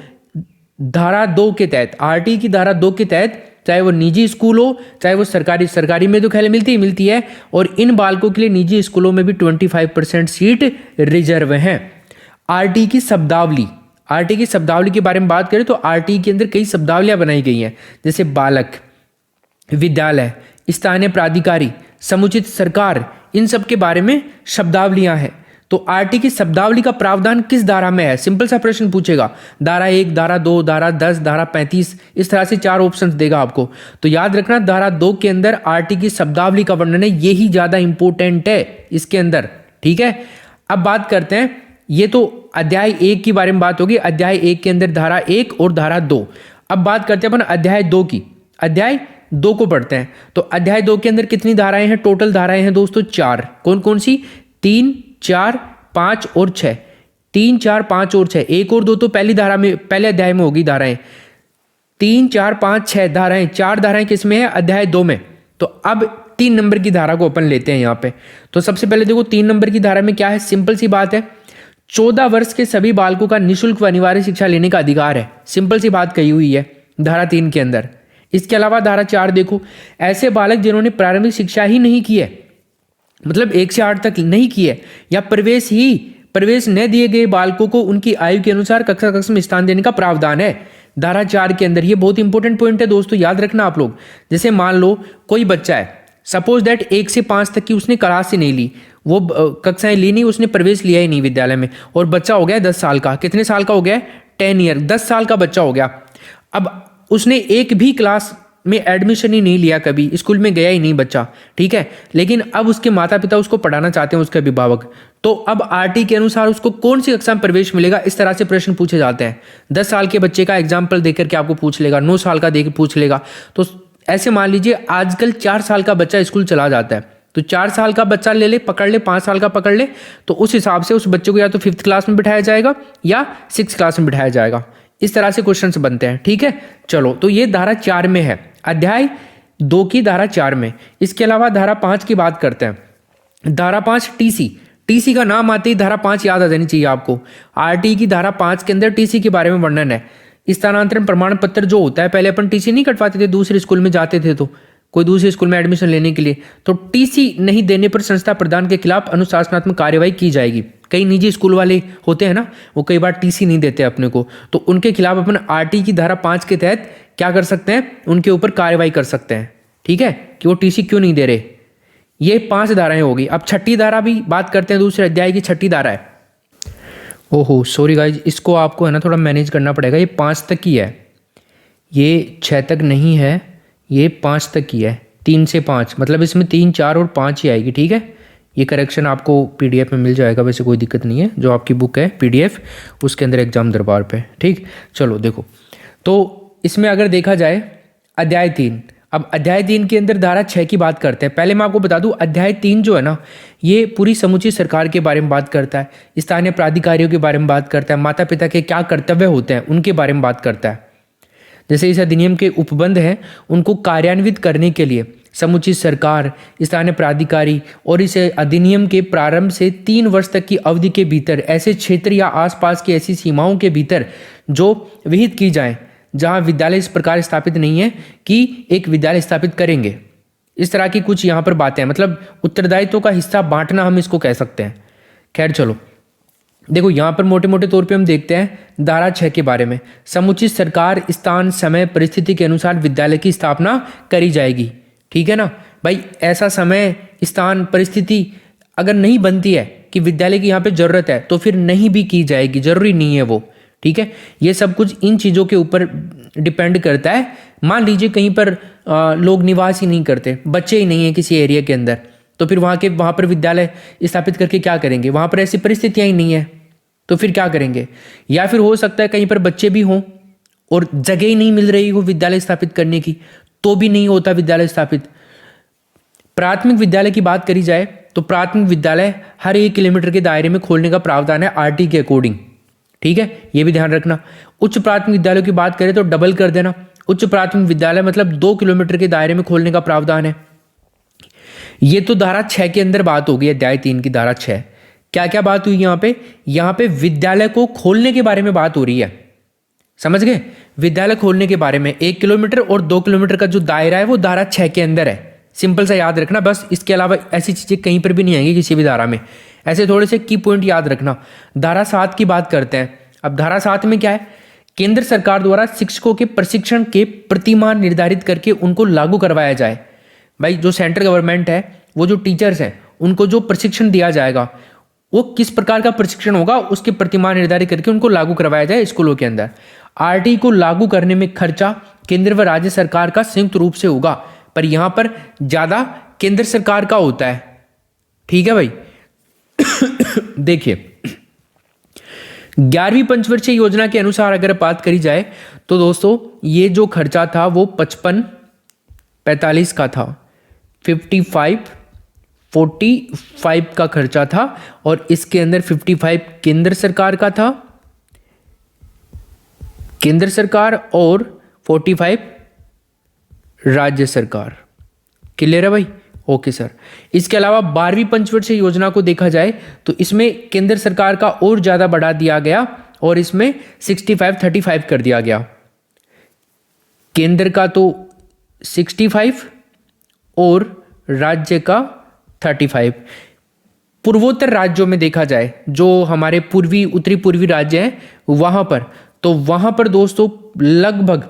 धारा 2 के तहत, आरटी की धारा 2 के तहत, चाहे वो निजी स्कूल हो चाहे वो सरकारी, सरकारी में तो खैर मिलती है, और इन बालकों के लिए निजी स्कूलों में भी 25% सीट रिजर्व हैं। आरटी की शब्दावली, आरटी की शब्दावली के बारे में बात करें तो आरटी के अंदर कई शब्दावलियां बनाई गई हैं, जैसे बालक, विद्यालय, स्थानीय प्राधिकारी, समुचित सरकार, इन सब के बारे में शब्दावलियां हैं। तो आरटी की शब्दावली का प्रावधान किस धारा में है? सिंपल सा प्रश्न पूछेगा, धारा 1, धारा 2, धारा 10, धारा 35, इस तरह से 4 ऑप्शंस देगा आपको। तो याद रखना धारा 2 के अंदर आरटी की शब्दावली का वर्णन है, यही ज्यादा इंपॉर्टेंट है इसके अंदर, ठीक है। अब बात करते हैं, ये तो अध्याय 1 के बारे में बात होगी, अध्याय 1 के अंदर धारा 1 और धारा 2। अब बात करते हैं अपन अध्याय 2 की, अध्याय 2 को पढ़ते हैं। तो अध्याय 2 के अंदर कितनी धाराएं हैं? टोटल धाराएं हैं दोस्तों 4। कौन कौन सी? 3, 4, 5 और 6। 3, 4, 5 और 6, 1 और 2 तो पहली धारा में, पहले अध्याय में होगी धाराएं। 3, 4, 5, 6 धाराएं, 4 धाराएं किस में है? अध्याय 2 में। तो अब 3 नंबर की धारा को अपन लेते हैं यहाँ पे। तो सबसे पहले देखो 3 नंबर की धारा में क्या है, सिंपल सी बात है, 14 वर्ष के सभी बालकों का निःशुल्क व अनिवार्य शिक्षा लेने का अधिकार है। सिंपल सी बात कही हुई है धारा 3 के अंदर। इसके अलावा धारा 4 देखो, ऐसे बालक जिन्होंने प्रारंभिक शिक्षा ही नहीं की है, मतलब 1 से 8 तक नहीं की है, या प्रवेश न दिए गए बालकों को उनकी आयु के अनुसार कक्षा में स्थान देने का प्रावधान है धारा 4 के अंदर। ये बहुत इंपॉर्टेंट पॉइंट है दोस्तों, याद रखना आप लोग। जैसे मान लो कोई बच्चा है, सपोज दैट 1 से 5 तक की उसने क्लास ही नहीं ली, वो कक्षाएं ली नहीं, उसने प्रवेश लिया ही नहीं विद्यालय में, और बच्चा हो गया 10 साल का। कितने साल का हो गया? 10 ईयर, 10 साल का बच्चा हो गया। अब उसने एक भी क्लास में एडमिशन ही नहीं लिया, कभी स्कूल में गया ही नहीं बच्चा, ठीक है, लेकिन अब उसके माता पिता उसको पढ़ाना चाहते हैं, उसके अभिभावक, तो अब आरटी के अनुसार उसको कौन सी कक्षा में प्रवेश मिलेगा? इस तरह से प्रश्न पूछे जाते हैं। 10 साल के बच्चे का एग्जाम्पल देकर के आपको पूछ लेगा, 9 साल का देकर पूछ लेगा। तो ऐसे मान लीजिए आजकल 4 साल का बच्चा स्कूल चला जाता है, तो 4 साल का बच्चा ले ले, पकड़ ले, 5 साल का पकड़ ले, तो उस हिसाब से उस बच्चे को या तो 5th क्लास में बिठाया जाएगा या 6th क्लास में बिठाया जाएगा। इस तरह से क्वेश्चंस बनते हैं, ठीक है। चलो, तो ये धारा 4 में है, अध्याय 2 की धारा 4 में। इसके अलावा धारा 5 की बात करते हैं। धारा 5 टीसी का नाम आते ही धारा 5 याद आ जानी चाहिए आपको। आरटी की धारा 5 के अंदर टीसी के बारे में वर्णन है। स्थानांतरण प्रमाण पत्र जो होता है, पहले अपन टीसी नहीं कटवाते थे, दूसरे स्कूल में जाते थे तो कोई दूसरे स्कूल में एडमिशन लेने के लिए, तो टीसी नहीं देने पर संस्था प्रधान के खिलाफ अनुशासनात्मक कार्यवाही की जाएगी। कई निजी स्कूल वाले होते हैं ना, वो कई बार टीसी नहीं देते अपने को, तो उनके खिलाफ अपन आरटी की धारा 5 के तहत क्या कर सकते हैं? उनके ऊपर कार्यवाही कर सकते हैं, ठीक है, कि वो टीसी क्यों नहीं दे रहे। ये 5 धाराएं होगी। अब 6ठी धारा भी बात करते हैं, दूसरे अध्याय की 6ठी धारा है। ओहो सॉरी गाइज, इसको आपको है ना थोड़ा मैनेज करना पड़ेगा। ये 5 तक की है, ये 6 तक नहीं है, ये 5 तक की है। 3 से 5 मतलब इसमें 3, 4 और 5 ही आएगी, ठीक है। ये करेक्शन आपको पीडीएफ में मिल जाएगा, वैसे कोई दिक्कत नहीं है। जो आपकी बुक है पीडीएफ, उसके अंदर एग्जाम दरबार पे, ठीक। चलो देखो, तो इसमें अगर देखा जाए अध्याय 3, अब अध्याय 3 के अंदर धारा 6 की बात करते हैं। पहले मैं आपको बता दूं, अध्याय 3 जो है ना, ये पूरी समुचित सरकार के बारे में बात करता है, स्थानीय प्राधिकारियों के बारे में बात करता है, माता पिता के क्या कर्तव्य होते हैं उनके बारे में बात करता है। जैसे इस अधिनियम के उपबंध हैं, उनको कार्यान्वित करने के लिए समुचित सरकार, स्थानीय प्राधिकारी और इस अधिनियम के प्रारंभ से 3 वर्ष तक की अवधि के भीतर ऐसे क्षेत्र या आसपास की ऐसी सीमाओं के भीतर जो विहित की जाएं, जहां विद्यालय इस प्रकार स्थापित नहीं है कि एक विद्यालय स्थापित करेंगे। इस तरह की कुछ यहाँ पर बातें हैं, मतलब उत्तरदायित्व का हिस्सा बांटना हम इसको कह सकते हैं। खैर चलो, देखो यहाँ पर मोटे मोटे तौर पे हम देखते हैं धारा 6 के बारे में। समुचित सरकार, स्थान, समय, परिस्थिति के अनुसार विद्यालय की स्थापना करी जाएगी, ठीक है ना भाई। ऐसा समय, स्थान, परिस्थिति अगर नहीं बनती है कि विद्यालय की यहाँ पे जरूरत है, तो फिर नहीं भी की जाएगी, जरूरी नहीं है वो, ठीक है। ये सब कुछ इन चीज़ों के ऊपर डिपेंड करता है। मान लीजिए कहीं पर लोग निवास ही नहीं करते, बच्चे ही नहीं है किसी एरिया के अंदर, तो फिर वहाँ पर विद्यालय स्थापित करके क्या करेंगे? वहाँ पर ऐसी परिस्थितियाँ ही नहीं है, तो फिर क्या करेंगे? या फिर हो सकता है कहीं पर बच्चे भी हों और जगह ही नहीं मिल रही हो विद्यालय स्थापित करने की, तो भी नहीं होता विद्यालय स्थापित। प्राथमिक विद्यालय की बात करी जाए तो प्राथमिक विद्यालय हर 1 किलोमीटर के दायरे में खोलने का प्रावधान है आरटी के अकॉर्डिंग, ठीक है, ये भी ध्यान रखना। उच्च प्राथमिक विद्यालयों की बात करें तो डबल कर देना, उच्च प्राथमिक विद्यालय मतलब 2 किलोमीटर के दायरे में खोलने का प्रावधान है। ये तो धारा 6 के अंदर बात होगी, अध्याय 3 की धारा 6। क्या क्या बात हुई यहाँ पे? यहाँ पे विद्यालय को खोलने के बारे में बात हो रही है, समझ गए? विद्यालय खोलने के बारे में 1 किलोमीटर और 2 किलोमीटर का जो दायरा है वो धारा 6 के अंदर है। सिंपल सा याद रखना बस, इसके अलावा ऐसी चीजें कहीं पर भी नहीं आएंगी किसी भी धारा में। ऐसे थोड़े से की पॉइंट याद रखना। धारा 7 की बात करते हैं। अब धारा 7 में क्या है? केंद्र सरकार द्वारा शिक्षकों के प्रशिक्षण के प्रतिमान निर्धारित करके उनको लागू करवाया जाए। भाई जो सेंट्रल गवर्नमेंट है, वो जो टीचर्स हैं उनको जो प्रशिक्षण दिया जाएगा वो किस प्रकार का प्रशिक्षण होगा उसके प्रतिमान निर्धारित करके उनको लागू करवाया जाए स्कूलों के अंदर। आरटी को लागू करने में खर्चा केंद्र व राज्य सरकार का संयुक्त रूप से होगा, पर यहां पर ज्यादा केंद्र सरकार का होता है। ठीक है भाई। देखिए 11वीं पंचवर्षीय योजना के अनुसार अगर बात करी जाए तो दोस्तों ये जो खर्चा था वो 55-45 का था, 45 का खर्चा था, और इसके अंदर 55 केंद्र सरकार का था, केंद्र सरकार, और 45 राज्य सरकार। क्लियर है भाई? Okay sir. इसके अलावा 12वीं पंचवर्षीय योजना को देखा जाए तो इसमें केंद्र सरकार का और ज्यादा बढ़ा दिया गया और इसमें 65-35 कर दिया गया। केंद्र का तो 65 और राज्य का 35। पूर्वोत्तर राज्यों में देखा जाए, जो हमारे पूर्वी उत्तरी पूर्वी राज्य हैं वहां पर दोस्तों लगभग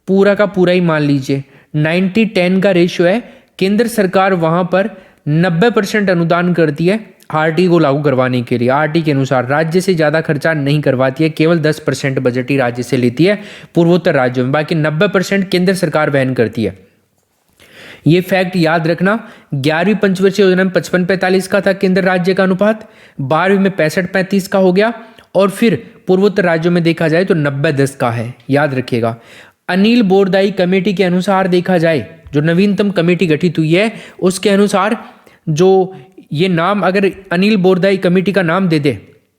पूरा का पूरा ही मान लीजिए 90-10 का रेशियो है। केंद्र सरकार वहां पर 90% अनुदान करती है आरटी को लागू करवाने के लिए। आरटी के अनुसार राज्य से ज्यादा खर्चा नहीं करवाती है, केवल 10% बजट ही राज्य से लेती है पूर्वोत्तर राज्यों में, बाकी 90% केंद्र सरकार वहन करती है। ये फैक्ट याद रखना। 11वीं पंचवर्षीय योजना में 55-45 का था केंद्र राज्य का अनुपात, 12वीं में 65-35 का हो गया, और फिर पूर्वोत्तर राज्यों में देखा जाए तो 90-10 का है। याद रखिएगा। अनिल बोरदाई कमेटी के अनुसार देखा जाए, जो नवीनतम कमेटी गठित हुई है उसके अनुसार, जो ये नाम अगर अनिल बोरदाई कमेटी का नाम दे दे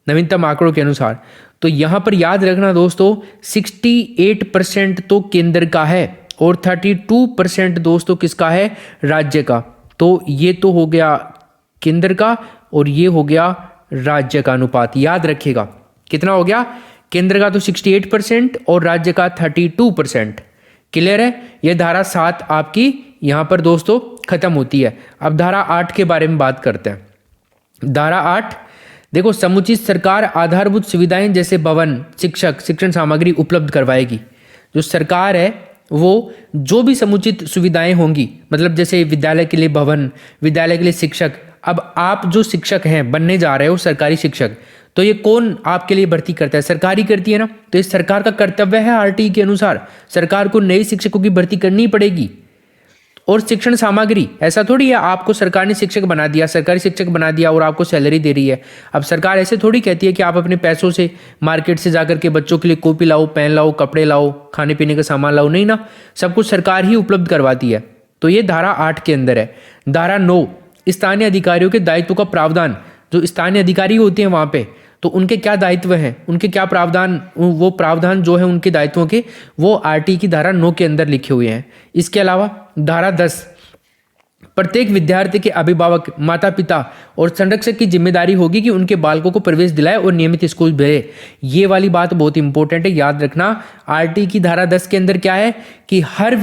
नवीनतम आंकड़ों के अनुसार, तो यहां पर याद रखना दोस्तों 68% तो केंद्र का है और 32% दोस्तों किसका है? राज्य का। तो ये तो हो गया केंद्र का और ये हो गया राज्य का अनुपात। याद रखिएगा कितना हो गया? केंद्र का तो 68% और राज्य का 32%। क्लियर है? यह धारा 7 आपकी यहां पर दोस्तों खत्म होती है। अब धारा 8 के बारे में बात करते हैं। धारा 8 देखो, समुचित सरकार आधारभूत सुविधाएं जैसे भवन, शिक्षक, शिक्षण सामग्री उपलब्ध करवाएगी। जो सरकार है वो जो भी समुचित सुविधाएं होंगी, मतलब जैसे विद्यालय के लिए भवन, विद्यालय के लिए शिक्षक। अब आप जो शिक्षक हैं, बनने जा रहे हो सरकारी शिक्षक, तो ये कौन आपके लिए भर्ती करता है? सरकारी करती है ना। तो ये सरकार का कर्तव्य है। आरटी के अनुसार सरकार को नए शिक्षकों की भर्ती करनी पड़ेगी। और शिक्षण सामग्री ऐसा थोड़ी है आपको सरकार ने शिक्षक बना दिया, सरकारी शिक्षक बना दिया और आपको सैलरी दे रही है। अब सरकार ऐसे थोड़ी कहती है कि आप अपने पैसों से मार्केट से जाकर के बच्चों के लिए कॉपी लाओ, पेन लाओ, कपड़े लाओ, खाने पीने का सामान लाओ। नहीं ना, सब कुछ सरकार ही उपलब्ध करवाती है। तो ये धारा 8 के अंदर है। धारा 9 स्थानीय अधिकारियों के दायित्व का प्रावधान। जो स्थानीय अधिकारी होते हैं वहां पे, तो उनके क्या दायित्व हैं, उनके क्या प्रावधान, वो प्रावधान जो है उनके दायित्वों के, वो आरटी की धारा 9 के अंदर लिखे हुए हैं। इसके अलावा धारा 10 प्रत्येक विद्यार्थी के अभिभावक, माता पिता और संरक्षक की जिम्मेदारी होगी कि उनके बालकों को प्रवेश दिलाए और नियमित स्कूल भेजे। ये वाली बात बहुत इंपॉर्टेंट है, याद रखना। आरटी की धारा 10 के अंदर क्या है कि हर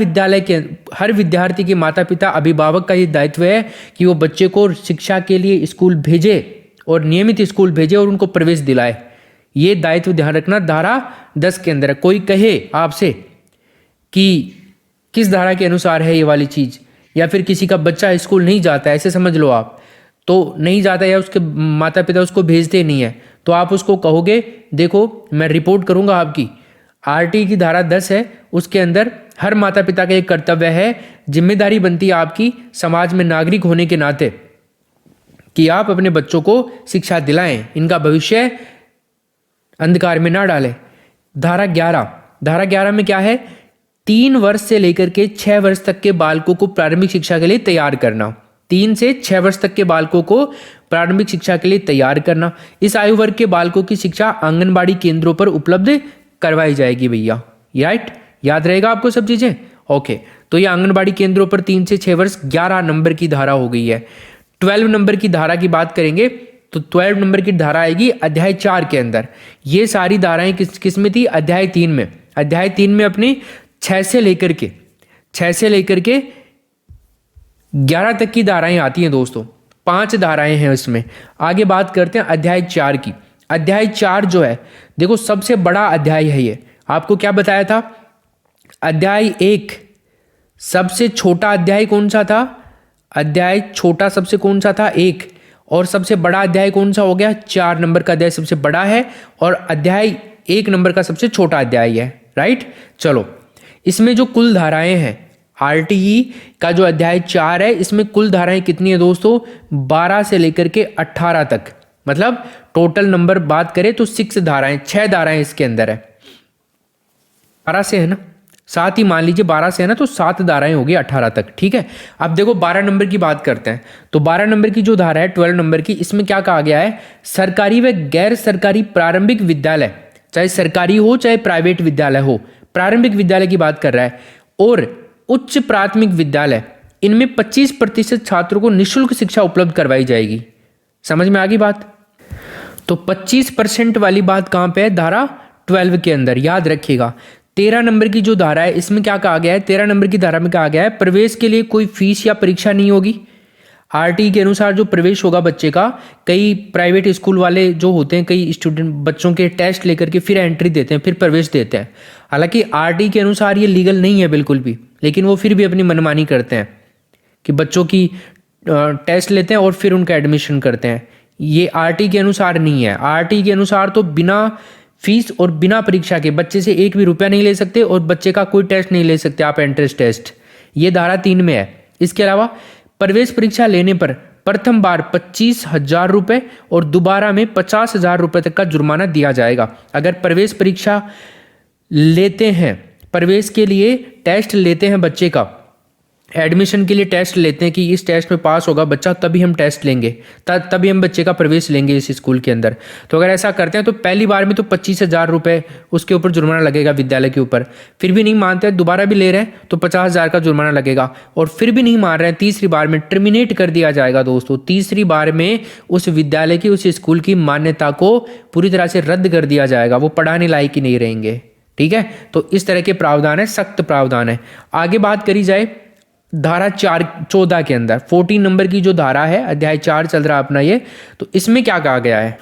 विद्यार्थी के माता पिता, अभिभावक का ये दायित्व है कि वो बच्चे को शिक्षा के लिए स्कूल भेजे और नियमित स्कूल भेजे और उनको प्रवेश दिलाए। ये दायित्व ध्यान रखना धारा 10 के अंदर। कोई कहे आपसे कि किस धारा के अनुसार है ये वाली चीज, या फिर किसी का बच्चा स्कूल नहीं जाता है, ऐसे समझ लो आप, तो नहीं जाता या उसके माता पिता उसको भेजते नहीं है, तो आप उसको कहोगे देखो मैं रिपोर्ट करूंगा आपकी। आरटी की धारा 10 है, उसके अंदर हर माता पिता का एक कर्तव्य है, जिम्मेदारी बनती है आपकी समाज में नागरिक होने के नाते कि आप अपने बच्चों को शिक्षा दिलाएं, इनका भविष्य अंधकार में ना डालें। धारा 11 में क्या है? 3 वर्ष से लेकर के 6 वर्ष तक के बालकों को प्रारंभिक शिक्षा के लिए तैयार करना। 3 से 6 वर्ष तक के बालकों को प्रारंभिक शिक्षा के लिए तैयार करना। इस आयु वर्ग के बालकों की शिक्षा आंगनबाड़ी केंद्रों पर उपलब्ध करवाई जाएगी भैया। राइट, याद रहेगा आपको सब चीजें? ओके, तो ये आंगनबाड़ी केंद्रों पर 3 से 6 वर्ष 11 नंबर की धारा हो गई है। 12 नंबर की धारा की बात करेंगे तो 12 नंबर की धारा आएगी अध्याय 4 के अंदर। ये सारी धाराएं किस में थी? अध्याय 3 में। अध्याय 3 में अपने 6 से लेकर के 11 तक की धाराएं आती हैं दोस्तों। 5 धाराएं हैं उसमें। आगे बात करते हैं अध्याय 4 की। अध्याय 4 जो है, देखो सबसे बड़ा अध्याय है ये। आपको क्या बताया था? अध्याय 1 सबसे छोटा अध्याय कौन सा था? अध्याय छोटा सबसे कौन सा था? 1। और सबसे बड़ा अध्याय कौन सा हो गया? 4 नंबर का अध्याय सबसे बड़ा है और अध्याय 1 नंबर का सबसे छोटा अध्याय है, राइट। चलो, इसमें जो कुल धाराएं हैं, आरटीई का जो अध्याय 4 है, इसमें कुल धाराएं कितनी है दोस्तों? 12 से लेकर के 18 तक। मतलब टोटल नंबर बात करें तो 6 धाराएं इसके अंदर है। 12 से है ना, साथ ही मान लीजिए 12 से है ना, तो 7 धाराएं होगी 18 तक, ठीक है। अब देखो 12 नंबर की बात करते हैं। तो 12 नंबर की जो धारा है 12 नंबर की, इसमें क्या कहा गया है? सरकारी व गैर सरकारी प्रारंभिक विद्यालय, चाहे सरकारी हो चाहे प्राइवेट विद्यालय हो, प्रारंभिक विद्यालय की बात कर रहा है, और उच्च प्राथमिक विद्यालय, इनमें 25% छात्रों को निःशुल्क शिक्षा उपलब्ध करवाई जाएगी। समझ में आ गई बात? तो 25% वाली बात कहां पे है? धारा 12 के अंदर, याद रखिएगा। 13 नंबर की जो धारा है, इसमें क्या कहा गया है? 13 नंबर की धारा में कहा गया है प्रवेश के लिए कोई फीस या परीक्षा नहीं होगी। आरटी के अनुसार जो प्रवेश होगा बच्चे का, कई प्राइवेट स्कूल वाले जो होते हैं, कई स्टूडेंट बच्चों के टेस्ट लेकर के फिर एंट्री देते हैं, फिर प्रवेश देते हैं। हालांकि आरटी के अनुसार ये लीगल नहीं है बिल्कुल भी, लेकिन वो फिर भी अपनी मनमानी करते हैं कि बच्चों की टेस्ट लेते हैं और फिर उनका एडमिशन करते हैं। ये आरटी के अनुसार नहीं है। आरटी के अनुसार तो बिना फीस और बिना परीक्षा के बच्चे से 1 भी रुपया नहीं ले सकते और बच्चे का कोई टेस्ट नहीं ले सकते आप, एंट्रेंस टेस्ट। ये धारा 3 में है। इसके अलावा प्रवेश परीक्षा लेने पर प्रथम बार 25,000 रुपये और दोबारा में 50,000 रुपये तक का जुर्माना दिया जाएगा। अगर प्रवेश परीक्षा लेते हैं, प्रवेश के लिए टेस्ट लेते हैं बच्चे का, एडमिशन के लिए टेस्ट लेते हैं कि इस टेस्ट में पास होगा बच्चा, तभी हम टेस्ट लेंगे, तभी हम बच्चे का प्रवेश लेंगे इस स्कूल के अंदर। तो अगर ऐसा करते हैं तो पहली बार में तो 25,000 रुपये उसके ऊपर जुर्माना लगेगा विद्यालय के ऊपर। फिर भी नहीं मानते हैं, दोबारा भी ले रहे हैं तो 50,000 का जुर्माना लगेगा। और फिर भी नहीं मान रहे हैं, तीसरी बार में टर्मिनेट कर दिया जाएगा दोस्तों। तीसरी बार में उस विद्यालय की, उस स्कूल की मान्यता को पूरी तरह से रद्द कर दिया जाएगा। वो पढ़ाने लायक ही नहीं रहेंगे, ठीक है। तो इस तरह के प्रावधान है, सख्त प्रावधान है। आगे बात करी जाए धारा 14 के अंदर, 14 नंबर की जो धारा है, अध्याय 4 चल रहा अपना ये, तो इसमें क्या कहा गया है?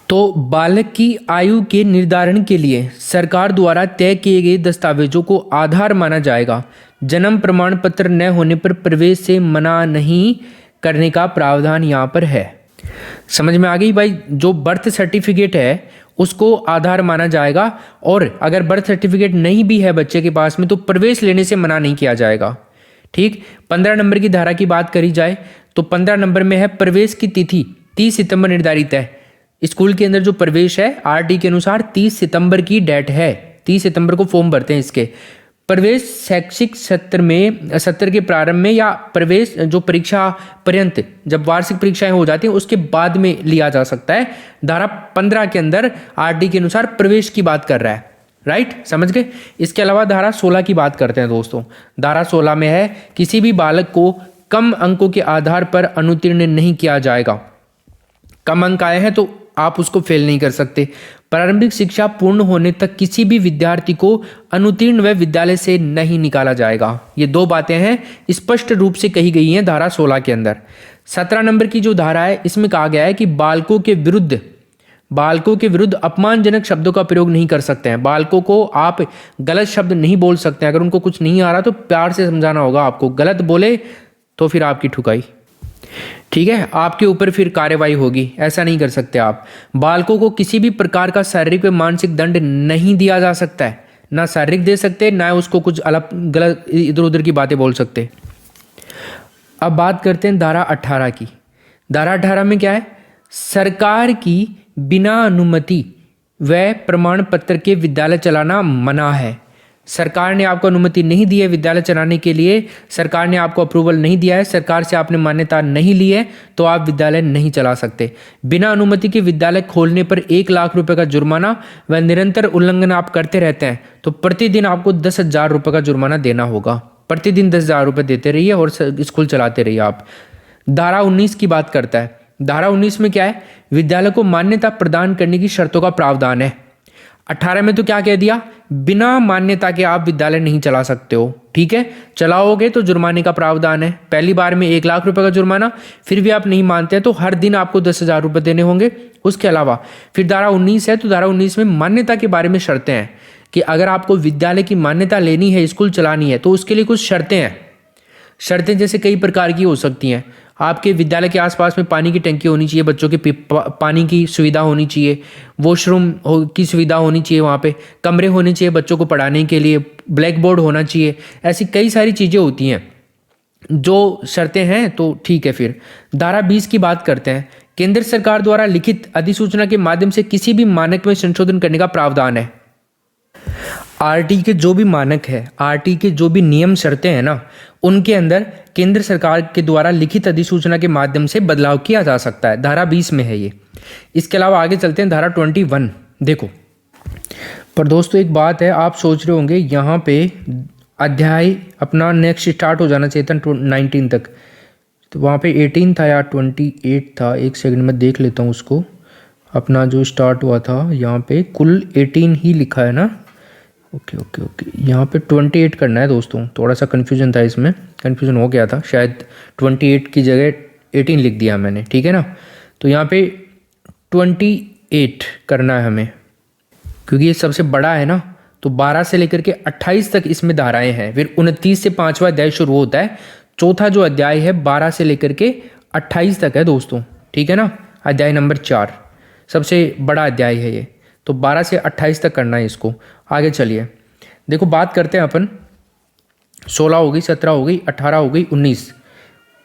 तो बालक की आयु के निर्धारण के लिए सरकार द्वारा तय किए गए दस्तावेजों को आधार माना जाएगा। जन्म प्रमाण पत्र न होने पर प्रवेश से मना नहीं करने का प्रावधान यहाँ पर है। समझ में आ गई भाई? जो बर्थ सर्टिफिकेट है उसको आधार माना जाएगा, और अगर बर्थ सर्टिफिकेट नहीं भी है बच्चे के पास में तो प्रवेश लेने से मना नहीं किया जाएगा, ठीक। 15 नंबर की धारा की बात करी जाए तो 15 नंबर में है प्रवेश की तिथि 30 सितंबर निर्धारित है। स्कूल के अंदर जो प्रवेश है आरटी के अनुसार 30 सितंबर की डेट है, 30 सितंबर को फॉर्म भरते हैं इसके। प्रवेश शैक्षिक सत्र के प्रारंभ में या प्रवेश जो परीक्षा पर्यंत, जब वार्षिक परीक्षाएं हो जाती हैं उसके बाद में लिया जा सकता है। धारा 15 के अंदर आरटी के अनुसार प्रवेश की बात कर रहा है, राइट, समझ गए। इसके अलावा धारा 16 की बात करते हैं दोस्तों। धारा 16 में है किसी भी बालक को कम अंकों के आधार पर अनुत्तीर्ण नहीं किया जाएगा। कम अंक आए हैं तो आप उसको फेल नहीं कर सकते। प्रारंभिक शिक्षा पूर्ण होने तक किसी भी विद्यार्थी को अनुत्तीर्ण व विद्यालय से नहीं निकाला जाएगा। ये 2 बातें हैं स्पष्ट रूप से कही गई हैं धारा 16 के अंदर। 17 नंबर की जो धारा है इसमें कहा गया है कि बालकों के विरुद्ध अपमानजनक शब्दों का प्रयोग नहीं कर सकते हैं। बालकों को आप गलत शब्द नहीं बोल सकते हैं। अगर उनको कुछ नहीं आ रहा तो प्यार से समझाना होगा आपको। गलत बोले तो फिर आपकी ठुकाई, ठीक है, आपके ऊपर फिर कार्रवाई होगी। ऐसा नहीं कर सकते आप। बालकों को किसी भी प्रकार का शारीरिक व मानसिक दंड नहीं दिया जा सकता है। ना शारीरिक दे सकते, ना उसको कुछ अलग गलत इधर उधर की बातें बोल सकते। अब बात करते हैं धारा 18 की। धारा 18 में क्या है? सरकार की बिना अनुमति व प्रमाण पत्र के विद्यालय चलाना मना है। सरकार ने आपको अनुमति नहीं दी है विद्यालय चलाने के लिए, सरकार ने आपको अप्रूवल नहीं दिया है, सरकार से आपने मान्यता नहीं ली है, तो आप विद्यालय नहीं चला सकते। बिना अनुमति के विद्यालय खोलने पर 1 लाख रुपए का जुर्माना व निरंतर उल्लंघन आप करते रहते हैं तो प्रतिदिन आपको 10,000 रुपये का जुर्माना देना होगा। प्रतिदिन 10,000 रुपये देते रहिए और स्कूल चलाते रहिए आप। धारा 19 की बात करता है। धारा 19 में क्या है? विद्यालय को मान्यता प्रदान करने की शर्तों का प्रावधान है। 18 में तो क्या कह दिया, बिना मान्यता के आप विद्यालय नहीं चला सकते हो। ठीक है, चलाओगे तो जुर्माने का प्रावधान है, पहली बार में 1 लाख रुपए का जुर्माना, फिर भी आप नहीं मानते हैं तो हर दिन आपको 10,000 रुपये देने होंगे। उसके अलावा फिर धारा 19 है, तो धारा 19 में मान्यता के बारे में शर्तें हैं कि अगर आपको विद्यालय की मान्यता लेनी है, स्कूल चलानी है, तो उसके लिए कुछ शर्तें हैं। शर्तें जैसे कई प्रकार की हो सकती हैं। आपके विद्यालय के आसपास में पानी की टंकी होनी चाहिए, बच्चों के पानी की सुविधा होनी चाहिए, वॉशरूम की सुविधा होनी चाहिए, वहाँ पे कमरे होने चाहिए बच्चों को पढ़ाने के लिए, ब्लैक बोर्ड होना चाहिए। ऐसी कई सारी चीज़ें होती हैं जो शर्तें हैं। तो ठीक है, फिर धारा 20 की बात करते हैं। केंद्र सरकार द्वारा लिखित अधिसूचना के माध्यम से किसी भी मानक में संशोधन करने का प्रावधान है। आरटी के जो भी मानक है, आरटी के जो भी नियम शर्तें हैं ना, उनके अंदर केंद्र सरकार के द्वारा लिखित अधिसूचना के माध्यम से बदलाव किया जा सकता है। धारा 20 में है ये। इसके अलावा आगे चलते हैं, धारा 21 देखो। पर दोस्तों एक बात है, आप सोच रहे होंगे यहाँ पे अध्याय अपना नेक्स्ट स्टार्ट हो जाना चाहिए था 19 तक, तो वहाँ पे 18 था या 28 था। एक सेकंड में देख लेता हूँ उसको। अपना जो स्टार्ट हुआ था यहाँ पे कुल 18 ही लिखा है ना। ओके ओके ओके, यहाँ पे 28 करना है दोस्तों। थोड़ा सा कन्फ्यूजन था, इसमें कन्फ्यूजन हो गया था, शायद 28 की जगह 18 लिख दिया मैंने। ठीक है ना, तो यहाँ पे 28 करना है हमें, क्योंकि ये सबसे बड़ा है ना। तो 12 से लेकर के 28 तक इसमें धाराएं हैं। फिर 29 से 5वां अध्याय शुरू होता है। चौथा जो अध्याय है 12 से लेकर के 28 तक है दोस्तों। ठीक है ना, अध्याय नंबर 4 सबसे बड़ा अध्याय है ये। तो 12 से 28 तक करना है इसको। आगे चलिए, देखो बात करते हैं अपन। 16 हो गई, 17 हो गई, 18 हो गई, 19,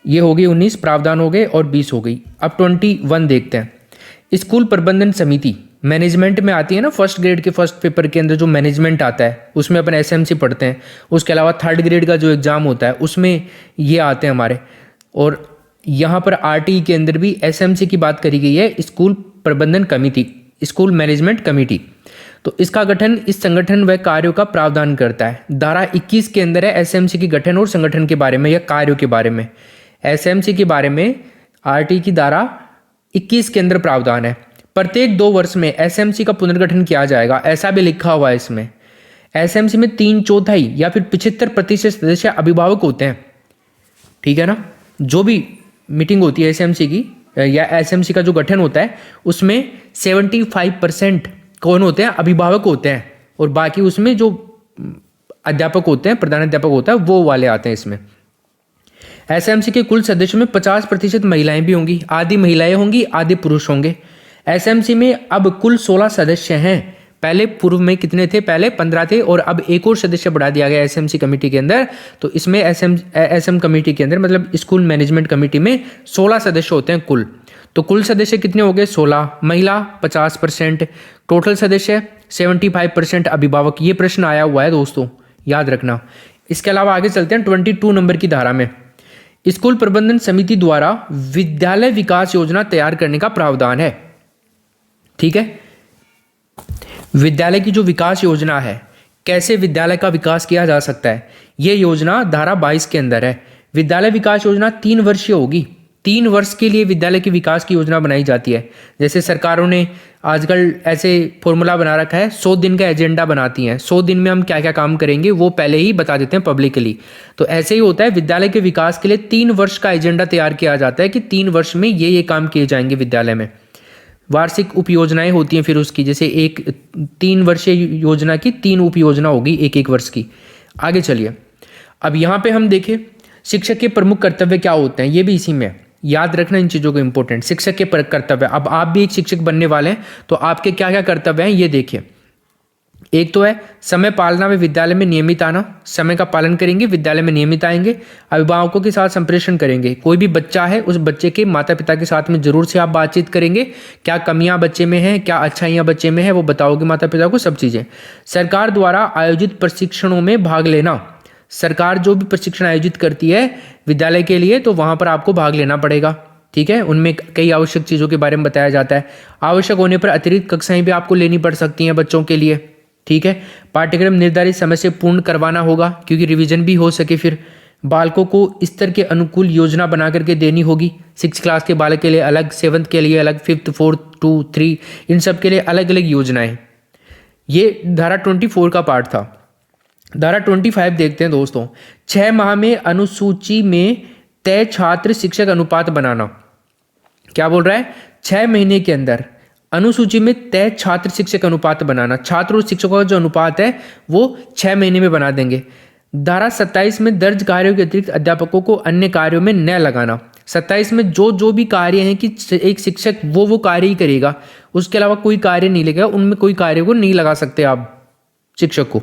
ये हो गई 19 प्रावधान हो गए, और 20 हो गई। अब 21 देखते हैं। स्कूल प्रबंधन समिति मैनेजमेंट में आती है ना, फर्स्ट ग्रेड के फर्स्ट पेपर के अंदर जो मैनेजमेंट आता है उसमें अपन एसएमसी पढ़ते हैं। उसके अलावा थर्ड ग्रेड का जो एग्जाम होता है उसमें ये आते हैं हमारे। और यहाँ पर आरटीई के अंदर भी एसएमसी की बात करी गई है, स्कूल प्रबंधन कमेटी, स्कूल मैनेजमेंट कमेटी। तो इसका गठन इस संगठन व कार्यों का प्रावधान करता है। धारा 21 के अंदर है एसएमसी के गठन और संगठन के बारे में या कार्यों के बारे में। एसएमसी के बारे में आरटीई की धारा 21 के अंदर प्रावधान है। प्रत्येक 2 वर्ष में एसएमसी का पुनर्गठन किया जाएगा, ऐसा भी लिखा हुआ है इसमें। एसएमसी में 3/4 या फिर 75% सदस्य अभिभावक होते हैं। ठीक है ना, जो भी मीटिंग होती है एसएमसी की या एसएमसी का जो गठन होता है उसमें 75% कौन होते हैं, अभिभावक होते हैं, और बाकी उसमें जो अध्यापक होते हैं, प्रधान अध्यापक होता है, वो वाले आते हैं इसमें। एसएमसी के कुल सदस्यों में 50% महिलाएं भी होंगी, आधी महिलाएं होंगी, आधे पुरुष होंगे। एसएमसी में अब कुल 16 सदस्य हैं। पहले पूर्व में कितने थे, पहले 15 थे, और अब एक और सदस्य बढ़ा दिया गया एसएमसी कमेटी के अंदर। तो इसमें एसएम कमेटी के अंदर मतलब स्कूल मैनेजमेंट कमेटी में 16 सदस्य होते हैं कुल। तो कुल सदस्य कितने हो गए, 16, महिला 50%, टोटल सदस्य 75%, अभिभावक। ये प्रश्न आया हुआ है दोस्तों, याद रखना। इसके अलावा आगे चलते हैं 22 नंबर की धारा में। स्कूल प्रबंधन समिति द्वारा विद्यालय विकास योजना तैयार करने का प्रावधान है। ठीक है, विद्यालय की जो विकास योजना है, कैसे विद्यालय का विकास किया जा सकता है, यह योजना धारा 22 के अंदर है। विद्यालय विकास योजना 3 वर्षीय होगी। 3 वर्ष के लिए विद्यालय की विकास की योजना बनाई जाती है। जैसे सरकारों ने आजकल ऐसे फॉर्मूला बना रखा है, 100 दिन का एजेंडा बनाती हैं। 100 दिन में हम क्या क्या काम करेंगे वो पहले ही बता देते हैं पब्लिकली। तो ऐसे ही होता है, विद्यालय के विकास के लिए 3 वर्ष का एजेंडा तैयार किया जाता है कि 3 वर्ष में ये काम किए जाएंगे विद्यालय में। वार्षिक उप योजनाएं होती हैं फिर उसकी, जैसे एक 3 वर्षीय योजना की 3 उप योजना होगी 1-1 वर्ष की। आगे चलिए, अब यहाँ पे हम देखें शिक्षक के प्रमुख कर्तव्य क्या होते हैं, ये भी इसी में याद रखना इन चीज़ों को इंपॉर्टेंट। शिक्षक के कर्तव्य, अब आप भी एक शिक्षक बनने वाले हैं तो आपके क्या क्या कर्तव्य हैं ये देखिए। एक तो है समय पालना व विद्यालय में नियमित आना, समय का पालन करेंगे, विद्यालय में नियमित आएंगे, अभिभावकों के साथ संप्रेषण करेंगे। कोई भी बच्चा है उस बच्चे के माता पिता के साथ में जरूर से आप बातचीत करेंगे, क्या कमियां बच्चे में हैं, क्या अच्छाइयां बच्चे में है, वो बताओगे माता पिता को, सब चीज़ें। सरकार द्वारा आयोजित प्रशिक्षणों में भाग लेना, सरकार जो भी प्रशिक्षण आयोजित करती है विद्यालय के लिए तो वहां पर आपको भाग लेना पड़ेगा। ठीक है, उनमें कई आवश्यक चीज़ों के बारे में बताया जाता है। आवश्यक होने पर अतिरिक्त कक्षाएं भी आपको लेनी पड़ सकती हैं बच्चों के लिए। ठीक है, पाठ्यक्रम निर्धारित समय से पूर्ण करवाना होगा क्योंकि रिवीजन भी हो सके। फिर बालकों को स्तर के अनुकूल योजना बना करके देनी होगी। 6th क्लास के बालक के लिए अलग, 7th के लिए अलग, 5th, 4th, 2, 3, इन सब के लिए अलग अलग योजनाएं। ये धारा 24 का पार्ट था। धारा 25 देखते हैं दोस्तों। 6 माह में अनुसूची में तय छात्र शिक्षक अनुपात बनाना। क्या बोल रहा है? 6 महीने के अंदर अनुसूची में तय छात्र शिक्षक अनुपात बनाना। छात्र और शिक्षकों का जो अनुपात है वो 6 महीने में बना देंगे। धारा 27 में दर्ज कार्यों के अतिरिक्त अध्यापकों को अन्य कार्यों में न लगाना। 27 में जो भी कार्य हैं कि एक शिक्षक वो कार्य ही करेगा, उसके अलावा कोई कार्य नहीं लगेगा, उनमें कोई कार्य को नहीं लगा सकते आप शिक्षक को।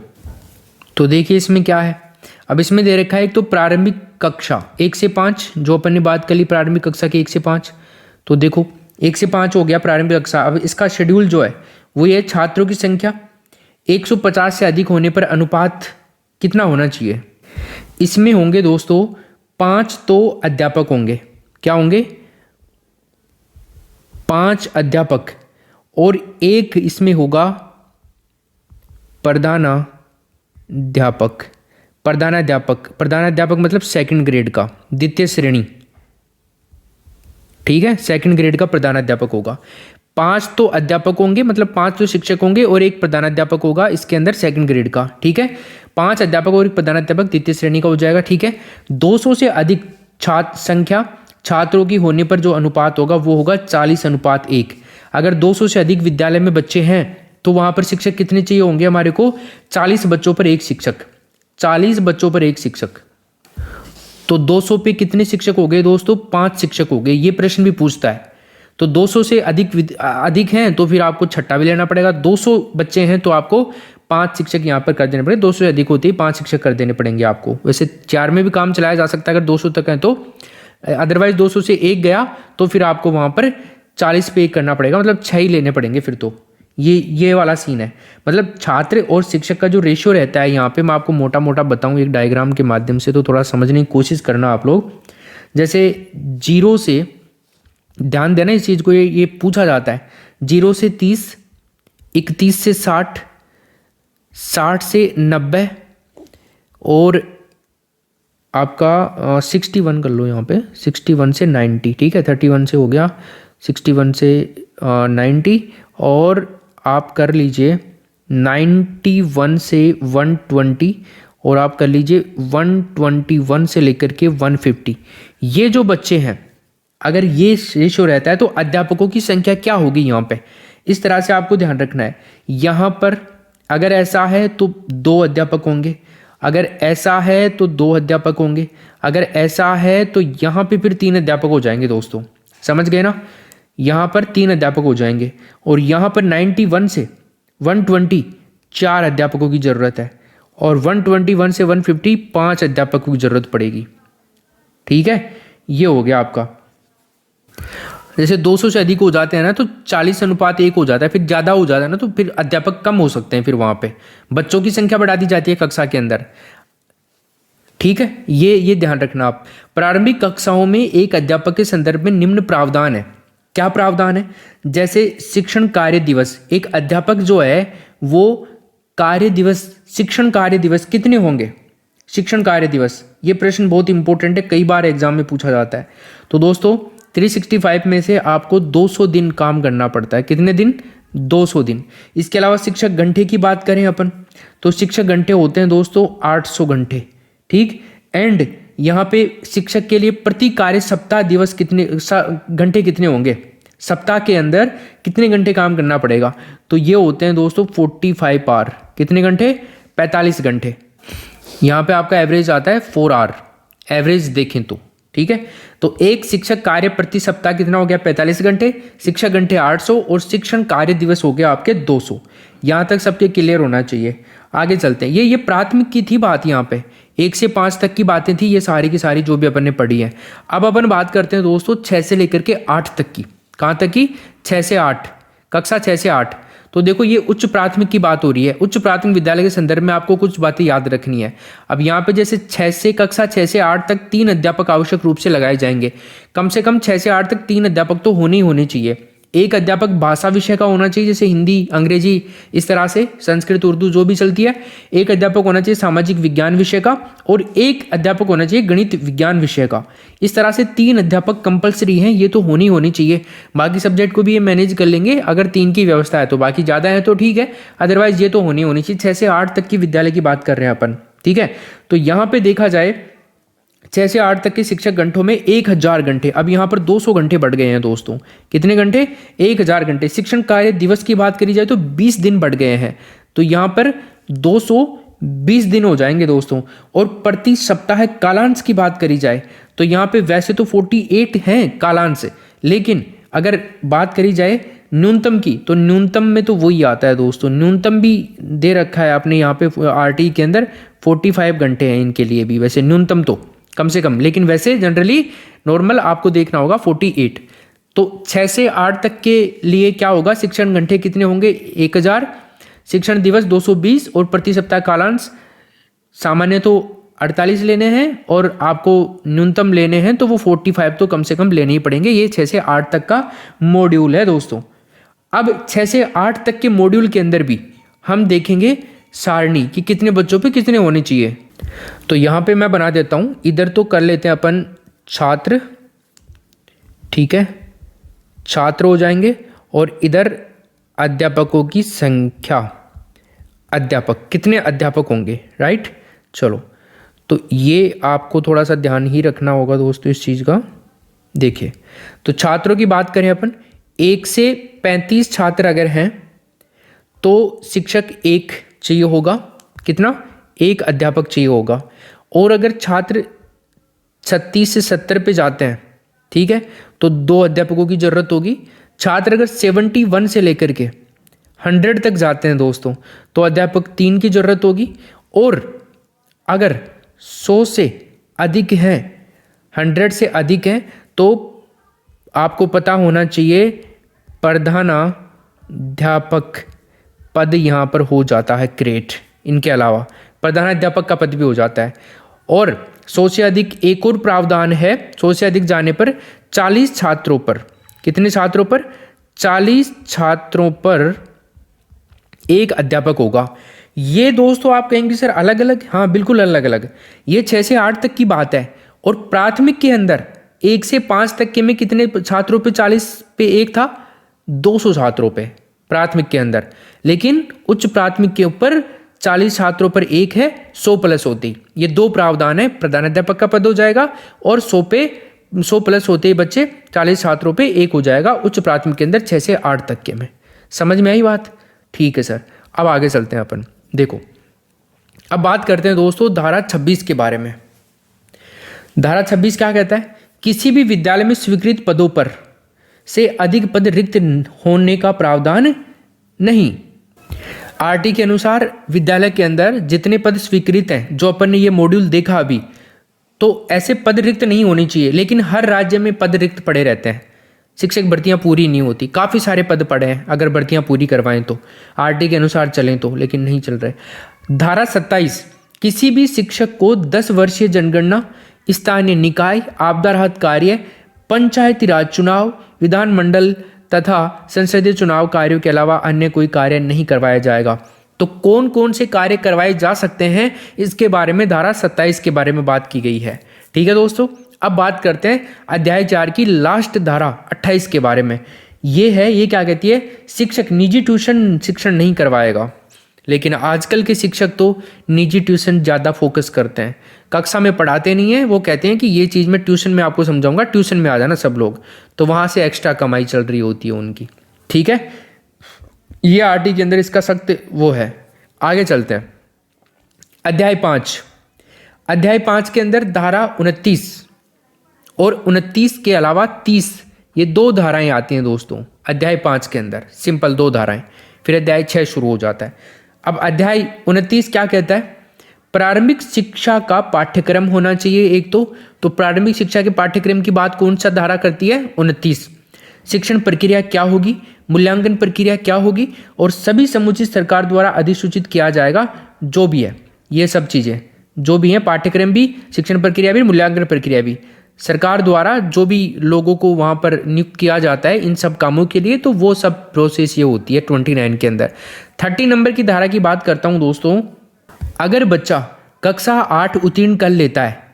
तो देखिए इसमें क्या है। अब इसमें दे रखा है एक तो प्रारंभिक कक्षा 1 से 5, जो अपन ने बात कर ली प्रारंभिक कक्षा की 1 से 5। तो देखो 1 से 5 हो गया प्रारंभिक कक्षा। अब इसका शेड्यूल जो है वो ये, छात्रों की संख्या 150 से अधिक होने पर अनुपात कितना होना चाहिए? इसमें होंगे दोस्तों 5 तो अध्यापक होंगे। क्या होंगे? 5 अध्यापक और 1 इसमें होगा प्रधानाध्यापक। प्रधानाध्यापक मतलब सेकंड ग्रेड का, द्वितीय श्रेणी, ठीक है, सेकंड ग्रेड का प्रधानाध्यापक होगा। 5 तो अध्यापक होंगे, मतलब 5 तो शिक्षक होंगे और 1 प्रधानाध्यापक होगा इसके अंदर सेकंड ग्रेड का, ठीक है। 5 अध्यापक और 1 प्रधानाध्यापक द्वितीय श्रेणी का हो जाएगा, ठीक है। 200 से अधिक संख्या छात्रों की होने पर जो अनुपात होगा वो होगा 40:1। अगर 200 से अधिक विद्यालय में बच्चे हैं तो वहां पर शिक्षक कितने चाहिए होंगे हमारे को? 40 बच्चों पर 1 शिक्षक। 40 बच्चों पर 1 शिक्षक, तो 200 पे कितने शिक्षक हो गए दोस्तों? 5 शिक्षक हो गए। ये प्रश्न भी पूछता है। तो 200 से अधिक हैं तो फिर आपको छट्टा भी लेना पड़ेगा। 200 बच्चे हैं तो आपको 5 शिक्षक यहाँ पर कर देने पड़ेंगे। 200 से अधिक होते ही 5 शिक्षक कर देने पड़ेंगे आपको। वैसे 4 में भी काम चलाया जा सकता है अगर 200 तक है तो, अदरवाइज 200 से 1 गया तो फिर आपको वहां पर 40 पे 1 करना पड़ेगा, मतलब 6 ही लेने पड़ेंगे फिर तो। ये वाला सीन है। मतलब छात्र और शिक्षक का जो रेशियो रहता है यहाँ पे, मैं आपको मोटा मोटा बताऊं एक डायग्राम के माध्यम से, तो थोड़ा समझने की कोशिश करना आप लोग। जैसे 0 से, ध्यान देना इस चीज को, ये पूछा जाता है 0 से 30, 31 से 60, 60 से 90 और आपका 61 कर लो यहाँ पे, 61 से 90, ठीक है। 31 से हो गया, 61 से 90 और आप कर लीजिए 91 से 120 और आप कर लीजिए 121 से लेकर के 150। ये जो बच्चे हैं अगर ये रेशो रहता है तो अध्यापकों की संख्या क्या होगी यहाँ पे, इस तरह से आपको ध्यान रखना है। यहाँ पर अगर ऐसा है तो 2 अध्यापक होंगे, अगर ऐसा है तो 2 अध्यापक होंगे, अगर ऐसा है तो यहाँ पे फिर 3 अध्यापक हो जाएंगे दोस्तों, समझ गए ना। यहाँ पर 3 अध्यापक हो जाएंगे और यहाँ पर 91 से 120 4 अध्यापकों की जरूरत है और 121 से 150 5 अध्यापकों की जरूरत पड़ेगी, ठीक है। ये हो गया आपका। जैसे 200 से अधिक हो जाते हैं ना तो 40:1 हो जाता है, फिर ज़्यादा हो जाता है ना तो फिर अध्यापक कम हो सकते हैं, फिर वहाँ पे बच्चों की संख्या बढ़ा दी जाती है कक्षा के अंदर, ठीक है। ये ध्यान रखना आप। प्रारंभिक कक्षाओं में एक अध्यापक के संदर्भ में निम्न प्रावधान है। क्या प्रावधान है? जैसे शिक्षण कार्य दिवस, एक अध्यापक जो है वो कार्य दिवस, शिक्षण कार्य दिवस कितने होंगे? शिक्षण कार्य दिवस, ये प्रश्न बहुत इंपॉर्टेंट है, कई बार एग्जाम में पूछा जाता है। तो दोस्तों 365 में से आपको 200 दिन काम करना पड़ता है। कितने दिन? 200 दिन। इसके अलावा शिक्षक घंटे की बात करें अपन तो शिक्षक घंटे होते हैं दोस्तों 800 घंटे, ठीक। एंड यहाँ पे शिक्षक के लिए प्रति कार्य सप्ताह दिवस कितने घंटे कितने होंगे, सप्ताह के अंदर कितने घंटे काम करना पड़ेगा? तो ये होते हैं दोस्तों 45 आवर। कितने घंटे? 45 घंटे। यहाँ पे आपका एवरेज आता है 4 आवर, एवरेज देखें तो, ठीक है। तो एक शिक्षक कार्य प्रति सप्ताह कितना हो गया? 45 घंटे। शिक्षक घंटे 800 और शिक्षण कार्य दिवस हो गया आपके 200। यहाँ तक सबके क्लियर होना चाहिए। आगे चलते हैं। ये प्राथमिक की थी बात, यहाँ पे 1 से 5 तक की बातें थी, ये सारी की सारी जो भी अपन ने पढ़ी है। अब अपन बात करते हैं दोस्तों 6 से लेकर के 8 तक की। कहाँ तक की? 6 से 8, कक्षा 6 से 8। तो देखो ये उच्च प्राथमिक की बात हो रही है। उच्च प्राथमिक विद्यालय के संदर्भ में आपको कुछ बातें याद रखनी है। अब यहाँ पे जैसे कक्षा 6 से 8 तक 3 अध्यापक आवश्यक रूप से लगाए जाएंगे। कम से कम 6 से 8 तक 3 अध्यापक तो होने ही होने चाहिए। एक अध्यापक भाषा विषय का होना चाहिए, जैसे हिंदी, अंग्रेजी, इस तरह से संस्कृत, उर्दू जो भी चलती है। एक अध्यापक होना चाहिए सामाजिक विज्ञान विषय का, और एक अध्यापक होना चाहिए गणित विज्ञान विषय का। इस तरह से 3 अध्यापक कंपलसरी हैं, ये तो होनी चाहिए। बाकी सब्जेक्ट को भी ये मैनेज कर लेंगे अगर 3 की व्यवस्था है तो, बाकी ज़्यादा है तो ठीक है, अदरवाइज ये तो होनी चाहिए। 6 से 8 तक की विद्यालय की बात कर रहे हैं अपन, ठीक है। तो यहाँ पे देखा जाए 6 से 8 तक के शिक्षक घंटों में 1000 घंटे, अब यहाँ पर 200 घंटे बढ़ गए हैं दोस्तों। कितने घंटे? 1000 घंटे। शिक्षण कार्य दिवस की बात करी जाए तो 20 दिन बढ़ गए हैं, तो यहाँ पर 220 दिन हो जाएंगे दोस्तों। और प्रति सप्ताह कालांश की बात करी जाए तो यहाँ पे वैसे तो 48 हैं कालांश, लेकिन अगर बात करी जाए न्यूनतम की तो न्यूनतम में तो वही आता है दोस्तों। न्यूनतम भी दे रखा है आपने यहाँ पे आरटी के अंदर, 45 घंटे हैं इनके लिए भी, वैसे न्यूनतम तो कम से कम, लेकिन वैसे जनरली नॉर्मल आपको देखना होगा 48। तो 6 से 8 तक के लिए क्या होगा, शिक्षण घंटे कितने होंगे? 1000, शिक्षण दिवस 220, और प्रति सप्ताह कालांश सामान्य तो 48 लेने हैं, और आपको न्यूनतम लेने हैं तो वो 45 तो कम से कम लेने ही पड़ेंगे। ये 6 से 8 तक का मॉड्यूल है दोस्तों। अब 6 से 8 तक के मॉड्यूल के अंदर भी हम देखेंगे सारणी कि कितने बच्चों पे कितने होने चाहिए। तो यहाँ पे मैं बना देता हूँ, इधर तो कर लेते हैं अपन छात्र, ठीक है, छात्र हो जाएंगे, और इधर अध्यापकों की संख्या, अध्यापक कितने अध्यापक होंगे, राइट। चलो, तो ये आपको थोड़ा सा ध्यान ही रखना होगा दोस्तों इस चीज़ का। देखिए, तो छात्रों की बात करें अपन, 1 से 35 छात्र अगर हैं तो शिक्षक 1 चाहिए होगा। कितना? 1 अध्यापक चाहिए होगा। और अगर छात्र 36 से 70 पे जाते हैं, ठीक है, तो 2 अध्यापकों की जरूरत होगी। छात्र अगर 71 से लेकर के 100 तक जाते हैं दोस्तों, तो अध्यापक 3 की जरूरत होगी। और अगर 100 से अधिक हैं, 100 से अधिक हैं, तो आपको पता होना चाहिए प्रधानाध्यापक पद यहाँ पर हो जाता है क्रिएट। इनके अलावा प्रधानाध्यापक का पद भी हो जाता है। और 100 से अधिक एक और प्रावधान है, 100 से अधिक जाने पर 40 छात्रों पर, कितने छात्रों पर? 40 छात्रों पर 1 अध्यापक होगा। ये दोस्तों आप कहेंगे सर अलग अलग, हाँ बिल्कुल अलग अलग। ये 6 से 8 तक की बात है। और प्राथमिक के अंदर 1 से 5 तक के में कितने छात्रों पे 40 पे 1 था? 200 छात्रों पे प्राथमिक के अंदर। लेकिन उच्च प्राथमिक के ऊपर 40 छात्रों पर 1 है, 100 प्लस होती। ये 2 प्रावधान है, प्रधानाध्यापक का पद हो जाएगा, और 100 प्लस होते ही बच्चे 40 छात्रों पे 1 हो जाएगा उच्च प्राथमिक के अंदर 6 से 8 तक के में। समझ में आई बात? ठीक है सर, अब आगे चलते हैं अपन। देखो, अब बात करते हैं दोस्तों धारा 26 के बारे में। धारा 26 क्या कहता है? किसी भी विद्यालय में स्वीकृत पदों पर से अधिक पद रिक्त होने का प्रावधान नहीं। आरटी के अनुसार विद्यालय के अंदर जितने पद स्वीकृत हैं, जो अपन ने ये मॉड्यूल देखा अभी, तो ऐसे पद रिक्त नहीं होनी चाहिए। लेकिन हर राज्य में पद रिक्त पड़े रहते हैं, शिक्षक भर्तियां पूरी नहीं होती। काफ़ी सारे पद पड़े हैं, अगर भर्तियां पूरी करवाएं तो, आरटी के अनुसार चलें तो, लेकिन नहीं चल रहे। धारा 27, किसी भी शिक्षक को 10 वर्षीय जनगणना, स्थानीय निकाय, आपदा राहत कार्य, पंचायती राज चुनाव, विधानमंडल तथा संसदीय चुनाव कार्यों के अलावा अन्य कोई कार्य नहीं करवाया जाएगा। तो कौन कौन से कार्य करवाए जा सकते हैं, इसके बारे में धारा 27 के बारे में बात की गई है। ठीक है दोस्तों, अब बात करते हैं अध्याय 4 की लास्ट धारा 28 के बारे में। ये क्या कहती है? शिक्षक निजी ट्यूशन शिक्षण नहीं करवाएगा। लेकिन आजकल के शिक्षक तो निजी ट्यूशन ज़्यादा फोकस करते हैं, कक्षा में पढ़ाते नहीं है। वो कहते हैं कि ये चीज़ मैं ट्यूशन में आपको समझाऊंगा, ट्यूशन में आ जाना सब लोग, तो वहाँ से एक्स्ट्रा कमाई चल रही होती है उनकी। ठीक है, ये आरटी के अंदर इसका सख्त वो है। आगे चलते हैं अध्याय 5। अध्याय 5 के अंदर धारा 29 और 29 के अलावा 30, ये 2 धाराएं आती हैं दोस्तों अध्याय 5 के अंदर, सिंपल 2 धाराएं। फिर अध्याय 6 शुरू हो जाता है। अब अध्याय 29 क्या कहता है? प्रारंभिक शिक्षा का पाठ्यक्रम होना चाहिए एक तो प्रारंभिक शिक्षा के पाठ्यक्रम की बात कौन सा धारा करती है? 29। शिक्षण प्रक्रिया क्या होगी, मूल्यांकन प्रक्रिया क्या होगी, और सभी समुचित सरकार द्वारा अधिसूचित किया जाएगा। जो भी है ये सब चीज़ें जो भी हैं, पाठ्यक्रम भी, शिक्षण प्रक्रिया भी, मूल्यांकन प्रक्रिया भी, सरकार द्वारा जो भी लोगों को वहाँ पर नियुक्त किया जाता है इन सब कामों के लिए, तो वो सब प्रोसेस ये होती है 29 के अंदर। 30 नंबर की धारा की बात करता हूँ दोस्तों। अगर बच्चा कक्षा 8 उत्तीर्ण कर लेता है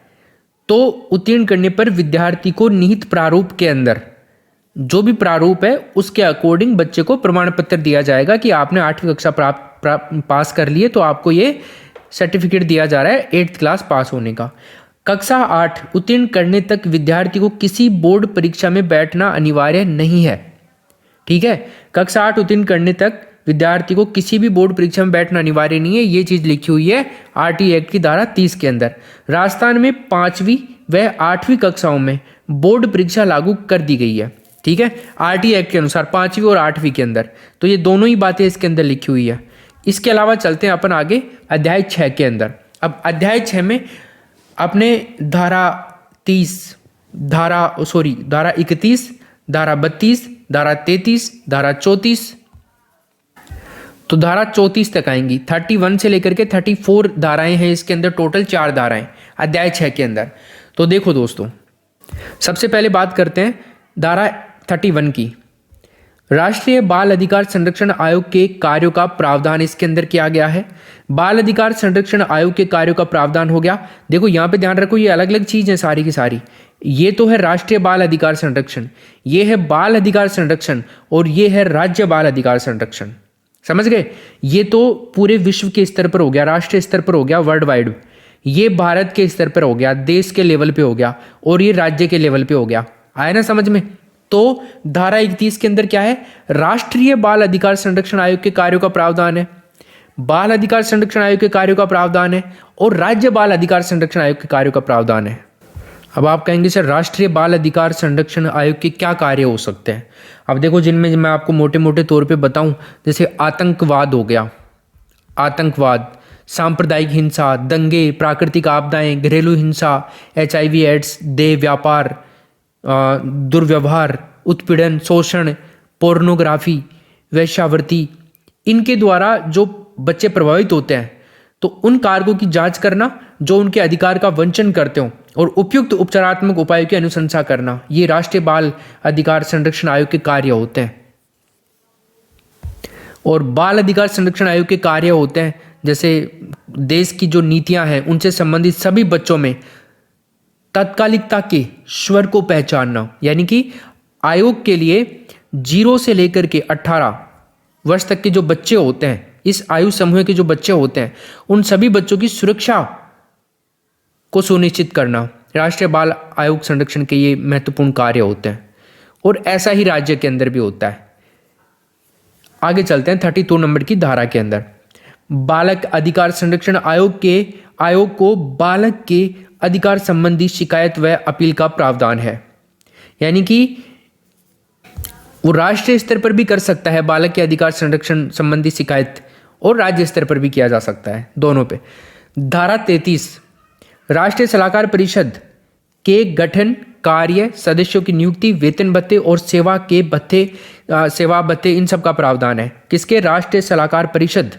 तो उत्तीर्ण करने पर विद्यार्थी को निहित प्रारूप के अंदर जो भी प्रारूप है उसके अकॉर्डिंग बच्चे को प्रमाण पत्र दिया जाएगा कि आपने 8वीं कक्षा पास कर लिए, तो आपको ये सर्टिफिकेट दिया जा रहा है 8th क्लास पास होने का। कक्षा 8 उत्तीर्ण करने तक विद्यार्थी को किसी बोर्ड परीक्षा में बैठना अनिवार्य नहीं है। ठीक है, कक्षा 8 उत्तीर्ण करने तक विद्यार्थी को किसी भी बोर्ड परीक्षा में बैठना अनिवार्य नहीं है। ये चीज लिखी हुई है आरटी एक्ट की धारा 30 के अंदर। राजस्थान में 5वीं व 8वीं कक्षाओं में बोर्ड परीक्षा लागू कर दी गई है। ठीक है, आरटी एक्ट के अनुसार 5वीं और 8वीं के अंदर, तो ये दोनों ही बातें इसके अंदर लिखी हुई है। इसके अलावा चलते हैं अपन आगे अध्याय 6 के अंदर। अब अध्याय 6 में अपने धारा 31, धारा 32, धारा 33, धारा 34, तो धारा 34 तक आएंगी। 31 से लेकर के 34 धाराएं हैं इसके अंदर, टोटल 4 धाराएं अध्याय 6 के अंदर। तो देखो दोस्तों, सबसे पहले बात करते हैं धारा 31 की। राष्ट्रीय बाल अधिकार संरक्षण आयोग के कार्यों का प्रावधान इसके अंदर किया गया है। बाल अधिकार संरक्षण आयोग के कार्यों का प्रावधान हो गया। देखो यहां पे ध्यान रखो, ये अलग अलग चीज है सारी की सारी। ये तो है राष्ट्रीय बाल अधिकार संरक्षण, ये है बाल अधिकार संरक्षण, और ये है राज्य बाल अधिकार संरक्षण। समझ गए? ये तो पूरे विश्व के स्तर पर हो गया, राष्ट्रीय स्तर पर हो गया, वर्ल्ड वाइड। ये भारत के स्तर पर हो गया, देश के लेवल पे हो गया, और ये राज्य के लेवल पे हो गया। आया ना समझ में? तो धारा 31 के अंदर क्या है? राष्ट्रीय बाल अधिकार संरक्षण आयोग के कार्यों का प्रावधान है, बाल अधिकार संरक्षण आयोग के कार्यों का प्रावधान है, और राज्य बाल अधिकार संरक्षण आयोग के कार्यों का प्रावधान है। अब आप कहेंगे सर राष्ट्रीय बाल अधिकार संरक्षण आयोग के क्या कार्य हो सकते हैं? अब देखो, जिनमें मैं आपको मोटे मोटे तौर पे बताऊं, जैसे आतंकवाद हो गया, आतंकवाद, सांप्रदायिक हिंसा, दंगे, प्राकृतिक आपदाएं, घरेलू हिंसा, HIV एड्स, देह व्यापार, दुर्व्यवहार, उत्पीड़न, शोषण, पोर्नोग्राफी, वेश्यावृत्ति, इनके द्वारा जो बच्चे प्रभावित होते हैं, तो उन कारकों की जांच करना जो उनके अधिकार का वंचन करते हो, और उपयुक्त उपचारात्मक उपायों की अनुशंसा करना, ये राष्ट्रीय बाल अधिकार संरक्षण आयोग के कार्य होते हैं। और बाल अधिकार संरक्षण आयोग के कार्य होते हैं जैसे देश की जो नीतियां हैं उनसे संबंधित सभी बच्चों में तात्कालिकता के स्वर को पहचानना, यानी कि आयोग के लिए 0 से लेकर के 18 वर्ष तक के जो बच्चे होते हैं, इस आयु समूह के जो बच्चे होते हैं, उन सभी बच्चों की सुरक्षा को सुनिश्चित करना राष्ट्रीय बाल आयोग संरक्षण के ये महत्वपूर्ण कार्य होते हैं। और ऐसा ही राज्य के अंदर भी होता है। आगे चलते हैं 32 नंबर की धारा के अंदर। बालक अधिकार संरक्षण आयोग को बालक के अधिकार संबंधी शिकायत व अपील का प्रावधान है, यानी कि वो राष्ट्रीय स्तर पर भी कर सकता है बालक के अधिकार संरक्षण संबंधी शिकायत, और राज्य स्तर पर भी किया जा सकता है, दोनों पे। धारा 33, राष्ट्रीय सलाहकार परिषद के गठन, कार्य, सदस्यों की नियुक्ति, वेतन भत्ते और सेवा भत्ते इन सब का प्रावधान है। किसके? राष्ट्रीय सलाहकार परिषद।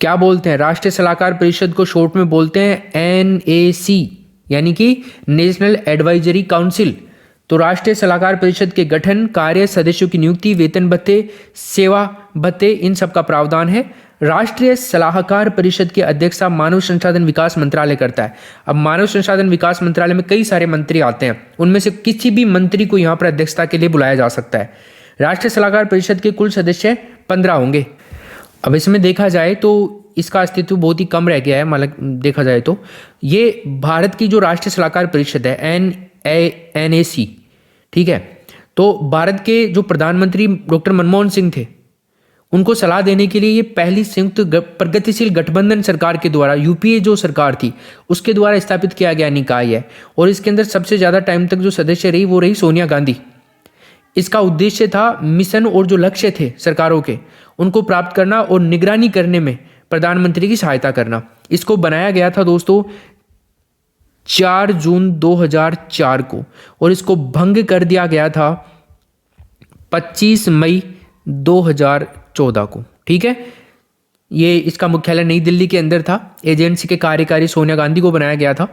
क्या बोलते हैं? राष्ट्रीय सलाहकार परिषद को शॉर्ट में बोलते हैं NAC, यानी कि नेशनल एडवाइजरी काउंसिल। तो राष्ट्रीय सलाहकार परिषद के गठन, कार्य, सदस्यों की नियुक्ति, वेतन भत्ते, सेवा भत्ते इन सब का प्रावधान है। राष्ट्रीय सलाहकार परिषद की अध्यक्षता मानव संसाधन विकास मंत्रालय करता है। अब मानव संसाधन विकास मंत्रालय में कई सारे मंत्री आते हैं, उनमें से किसी भी मंत्री को यहाँ पर अध्यक्षता के लिए बुलाया जा सकता है। राष्ट्रीय सलाहकार परिषद के कुल सदस्य 15 होंगे। अब इसमें देखा जाए तो इसका अस्तित्व बहुत ही कम रह गया है, मतलब देखा जाए तो ये भारत की जो राष्ट्रीय सलाहकार परिषद है NAC, ठीक है, तो भारत के जो प्रधानमंत्री डॉक्टर मनमोहन सिंह थे, उनको सलाह देने के लिए ये पहली संयुक्त प्रगतिशील गठबंधन सरकार के द्वारा, UPA जो सरकार थी उसके द्वारा स्थापित किया गया निकाय है। और इसके अंदर सबसे ज़्यादा टाइम तक जो सदस्य रही वो रही सोनिया गांधी। इसका उद्देश्य था मिशन और जो लक्ष्य थे सरकारों के उनको प्राप्त करना और निगरानी करने में प्रधानमंत्री की सहायता करना। इसको बनाया गया था दोस्तों 4 जून 2004 को, और इसको भंग कर दिया गया था 25 मई 2014 को। ठीक है, ये इसका मुख्यालय नई दिल्ली के अंदर था। एजेंसी के कार्यकारी सोनिया गांधी को बनाया गया था।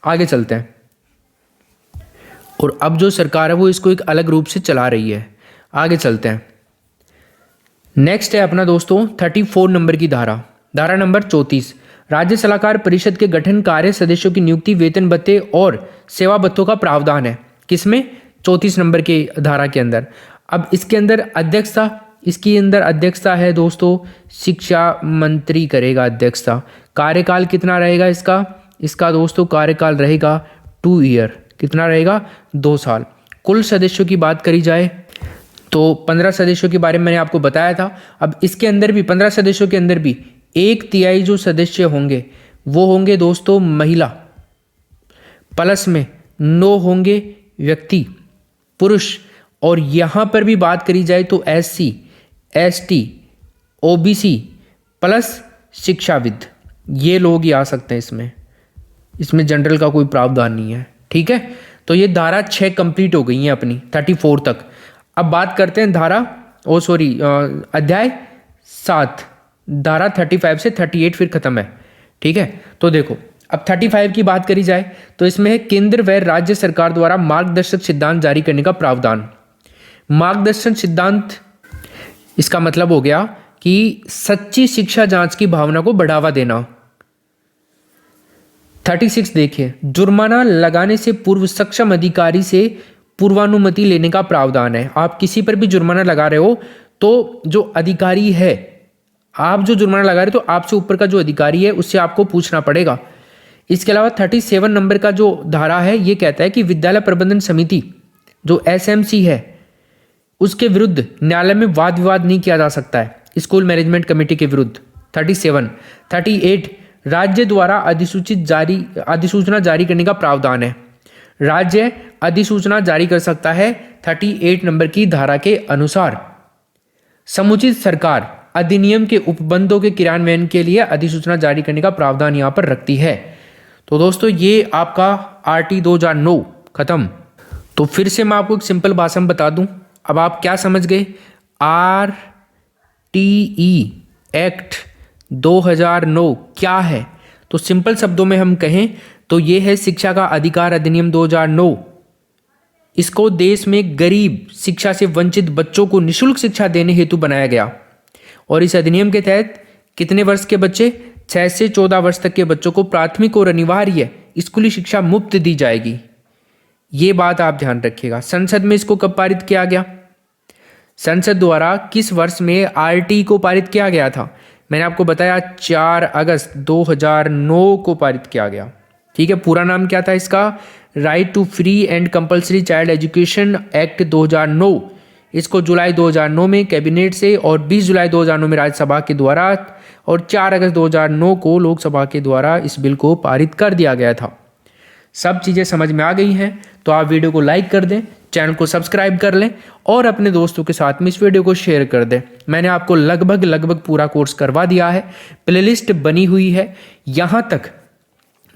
आगे चलते हैं। और अब जो सरकार है वो इसको एक अलग रूप से चला रही है। आगे चलते हैं। नेक्स्ट है अपना दोस्तों 34 नंबर की धारा, धारा नंबर 34, राज्य सलाहकार परिषद के गठन, कार्य, सदस्यों की नियुक्ति, वेतन भत्ते और सेवा भत्तों का प्रावधान है। किसमें? 34 नंबर की धारा के अंदर। अब इसके अंदर अध्यक्षता, इसकी अंदर अध्यक्षता है दोस्तों शिक्षा मंत्री करेगा अध्यक्षता। कार्यकाल कितना रहेगा इसका? इसका दोस्तों कार्यकाल रहेगा 2 ईयर। कितना रहेगा? 2 साल। कुल सदस्यों की बात करी जाए तो 15 सदस्यों के बारे में मैंने आपको बताया था। अब इसके अंदर भी 15 सदस्यों के अंदर भी 1/3 जो सदस्य होंगे वो होंगे दोस्तों महिला, प्लस में 9 होंगे व्यक्ति पुरुष। और यहाँ पर भी बात करी जाए तो SC, ST, OBC प्लस शिक्षाविद, ये लोग ही आ सकते हैं इसमें जनरल का कोई प्रावधान नहीं है। ठीक है, तो ये धारा 6 कंप्लीट हो गई है अपनी 34 तक। अब बात करते हैं अध्याय 7, धारा 35 से 38 फिर खत्म है। ठीक है, तो देखो अब 35 की बात करी जाए तो इसमें है केंद्र व राज्य सरकार द्वारा मार्गदर्शक सिद्धांत जारी करने का प्रावधान। मार्गदर्शक सिद्धांत, इसका मतलब हो गया कि सच्ची शिक्षा जांच की भावना को बढ़ावा देना। 36 देखिए, जुर्माना लगाने से पूर्व सक्षम अधिकारी से पूर्वानुमति लेने का प्रावधान है। आप किसी पर भी जुर्माना लगा रहे हो तो जो अधिकारी है, आप जो जुर्माना लगा रहे हो तो आपसे ऊपर का जो अधिकारी है उससे आपको पूछना पड़ेगा। इसके अलावा 37 नंबर का जो धारा है ये कहता है कि विद्यालय प्रबंधन समिति जो SMC है उसके विरुद्ध न्यायालय में वाद विवाद नहीं किया जा सकता है, स्कूल मैनेजमेंट कमेटी के विरुद्ध। 38 राज्य द्वारा अधिसूचना जारी करने का प्रावधान है। राज्य अधिसूचना जारी कर सकता है 38 नंबर की धारा के अनुसार। समुचित सरकार अधिनियम के उपबंधों के क्रियान्वयन के लिए अधिसूचना जारी करने का प्रावधान यहां पर रखती है। तो दोस्तों ये आपका RT 2009 खत्म। तो फिर से मैं आपको एक सिंपल भाषा में बता दूं, अब आप क्या समझ गए? RTE एक्ट 2009 क्या है? तो सिंपल शब्दों में हम कहें तो ये है शिक्षा का अधिकार अधिनियम 2009। इसको देश में गरीब, शिक्षा से वंचित बच्चों को निःशुल्क शिक्षा देने हेतु बनाया गया। और इस अधिनियम के तहत कितने वर्ष के बच्चे? 6 से 14 वर्ष तक के बच्चों को प्राथमिक और अनिवार्य स्कूली शिक्षा मुफ्त दी जाएगी। ये बात आप ध्यान रखिएगा। संसद में इसको कब पारित किया गया? संसद द्वारा किस वर्ष में RT को पारित किया गया था? मैंने आपको बताया 4 अगस्त 2009 को पारित किया गया। ठीक है, पूरा नाम क्या था इसका? Right to free and compulsory child education act 2009। इसको जुलाई 2009 में कैबिनेट से और 20 जुलाई 2009 में राज्यसभा के द्वारा और 4 अगस्त 2009 को लोकसभा के द्वारा इस बिल को पारित कर दिया गया था। सब चीज़ें समझ में आ गई हैं तो आप वीडियो को लाइक कर दें, चैनल को सब्सक्राइब कर लें और अपने दोस्तों के साथ में इस वीडियो को शेयर कर दें। मैंने आपको लगभग पूरा कोर्स करवा दिया है, प्लेलिस्ट बनी हुई है। यहाँ तक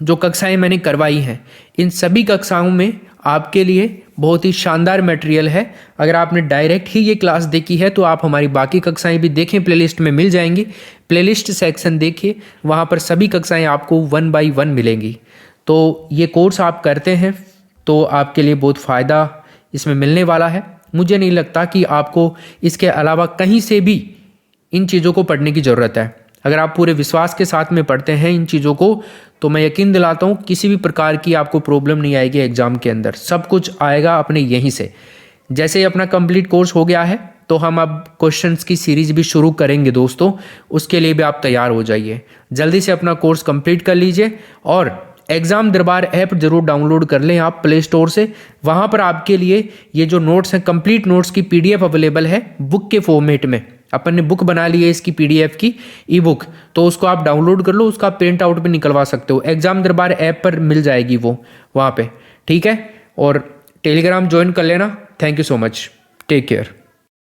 जो कक्षाएं मैंने करवाई हैं इन सभी कक्षाओं में आपके लिए बहुत ही शानदार मटेरियल है। अगर आपने डायरेक्ट ही ये क्लास देखी है तो आप हमारी बाकी कक्षाएं भी देखें, प्लेलिस्ट में मिल जाएंगी। प्लेलिस्ट सेक्शन देखिए, वहाँ पर सभी कक्षाएं आपको 1 by 1 मिलेंगी। तो ये कोर्स आप करते हैं तो आपके लिए बहुत फ़ायदा इसमें मिलने वाला है। मुझे नहीं लगता कि आपको इसके अलावा कहीं से भी इन चीज़ों को पढ़ने की ज़रूरत है। अगर आप पूरे विश्वास के साथ में पढ़ते हैं इन चीज़ों को तो मैं यकीन दिलाता हूँ किसी भी प्रकार की आपको प्रॉब्लम नहीं आएगी एग्जाम के अंदर। सब कुछ आएगा अपने यहीं से। जैसे ही अपना कंप्लीट कोर्स हो गया है तो हम अब क्वेश्चंस की सीरीज भी शुरू करेंगे दोस्तों, उसके लिए भी आप तैयार हो जाइए। जल्दी से अपना कोर्स कंप्लीट कर लीजिए और एग्जाम दरबार ऐप जरूर डाउनलोड कर लें आप प्ले स्टोर से। वहाँ पर आपके लिए ये जो नोट्स हैं, कंप्लीट नोट्स की PDF अवेलेबल है बुक के फॉर्मेट में। अपन ने बुक बना ली है इसकी PDF की ई बुक, तो उसको आप डाउनलोड कर लो, उसका प्रिंट आउट भी निकलवा सकते हो। एग्जाम दरबार ऐप पर मिल जाएगी वो वहाँ पे। ठीक है, और टेलीग्राम ज्वाइन कर लेना। Thank you so much, take care.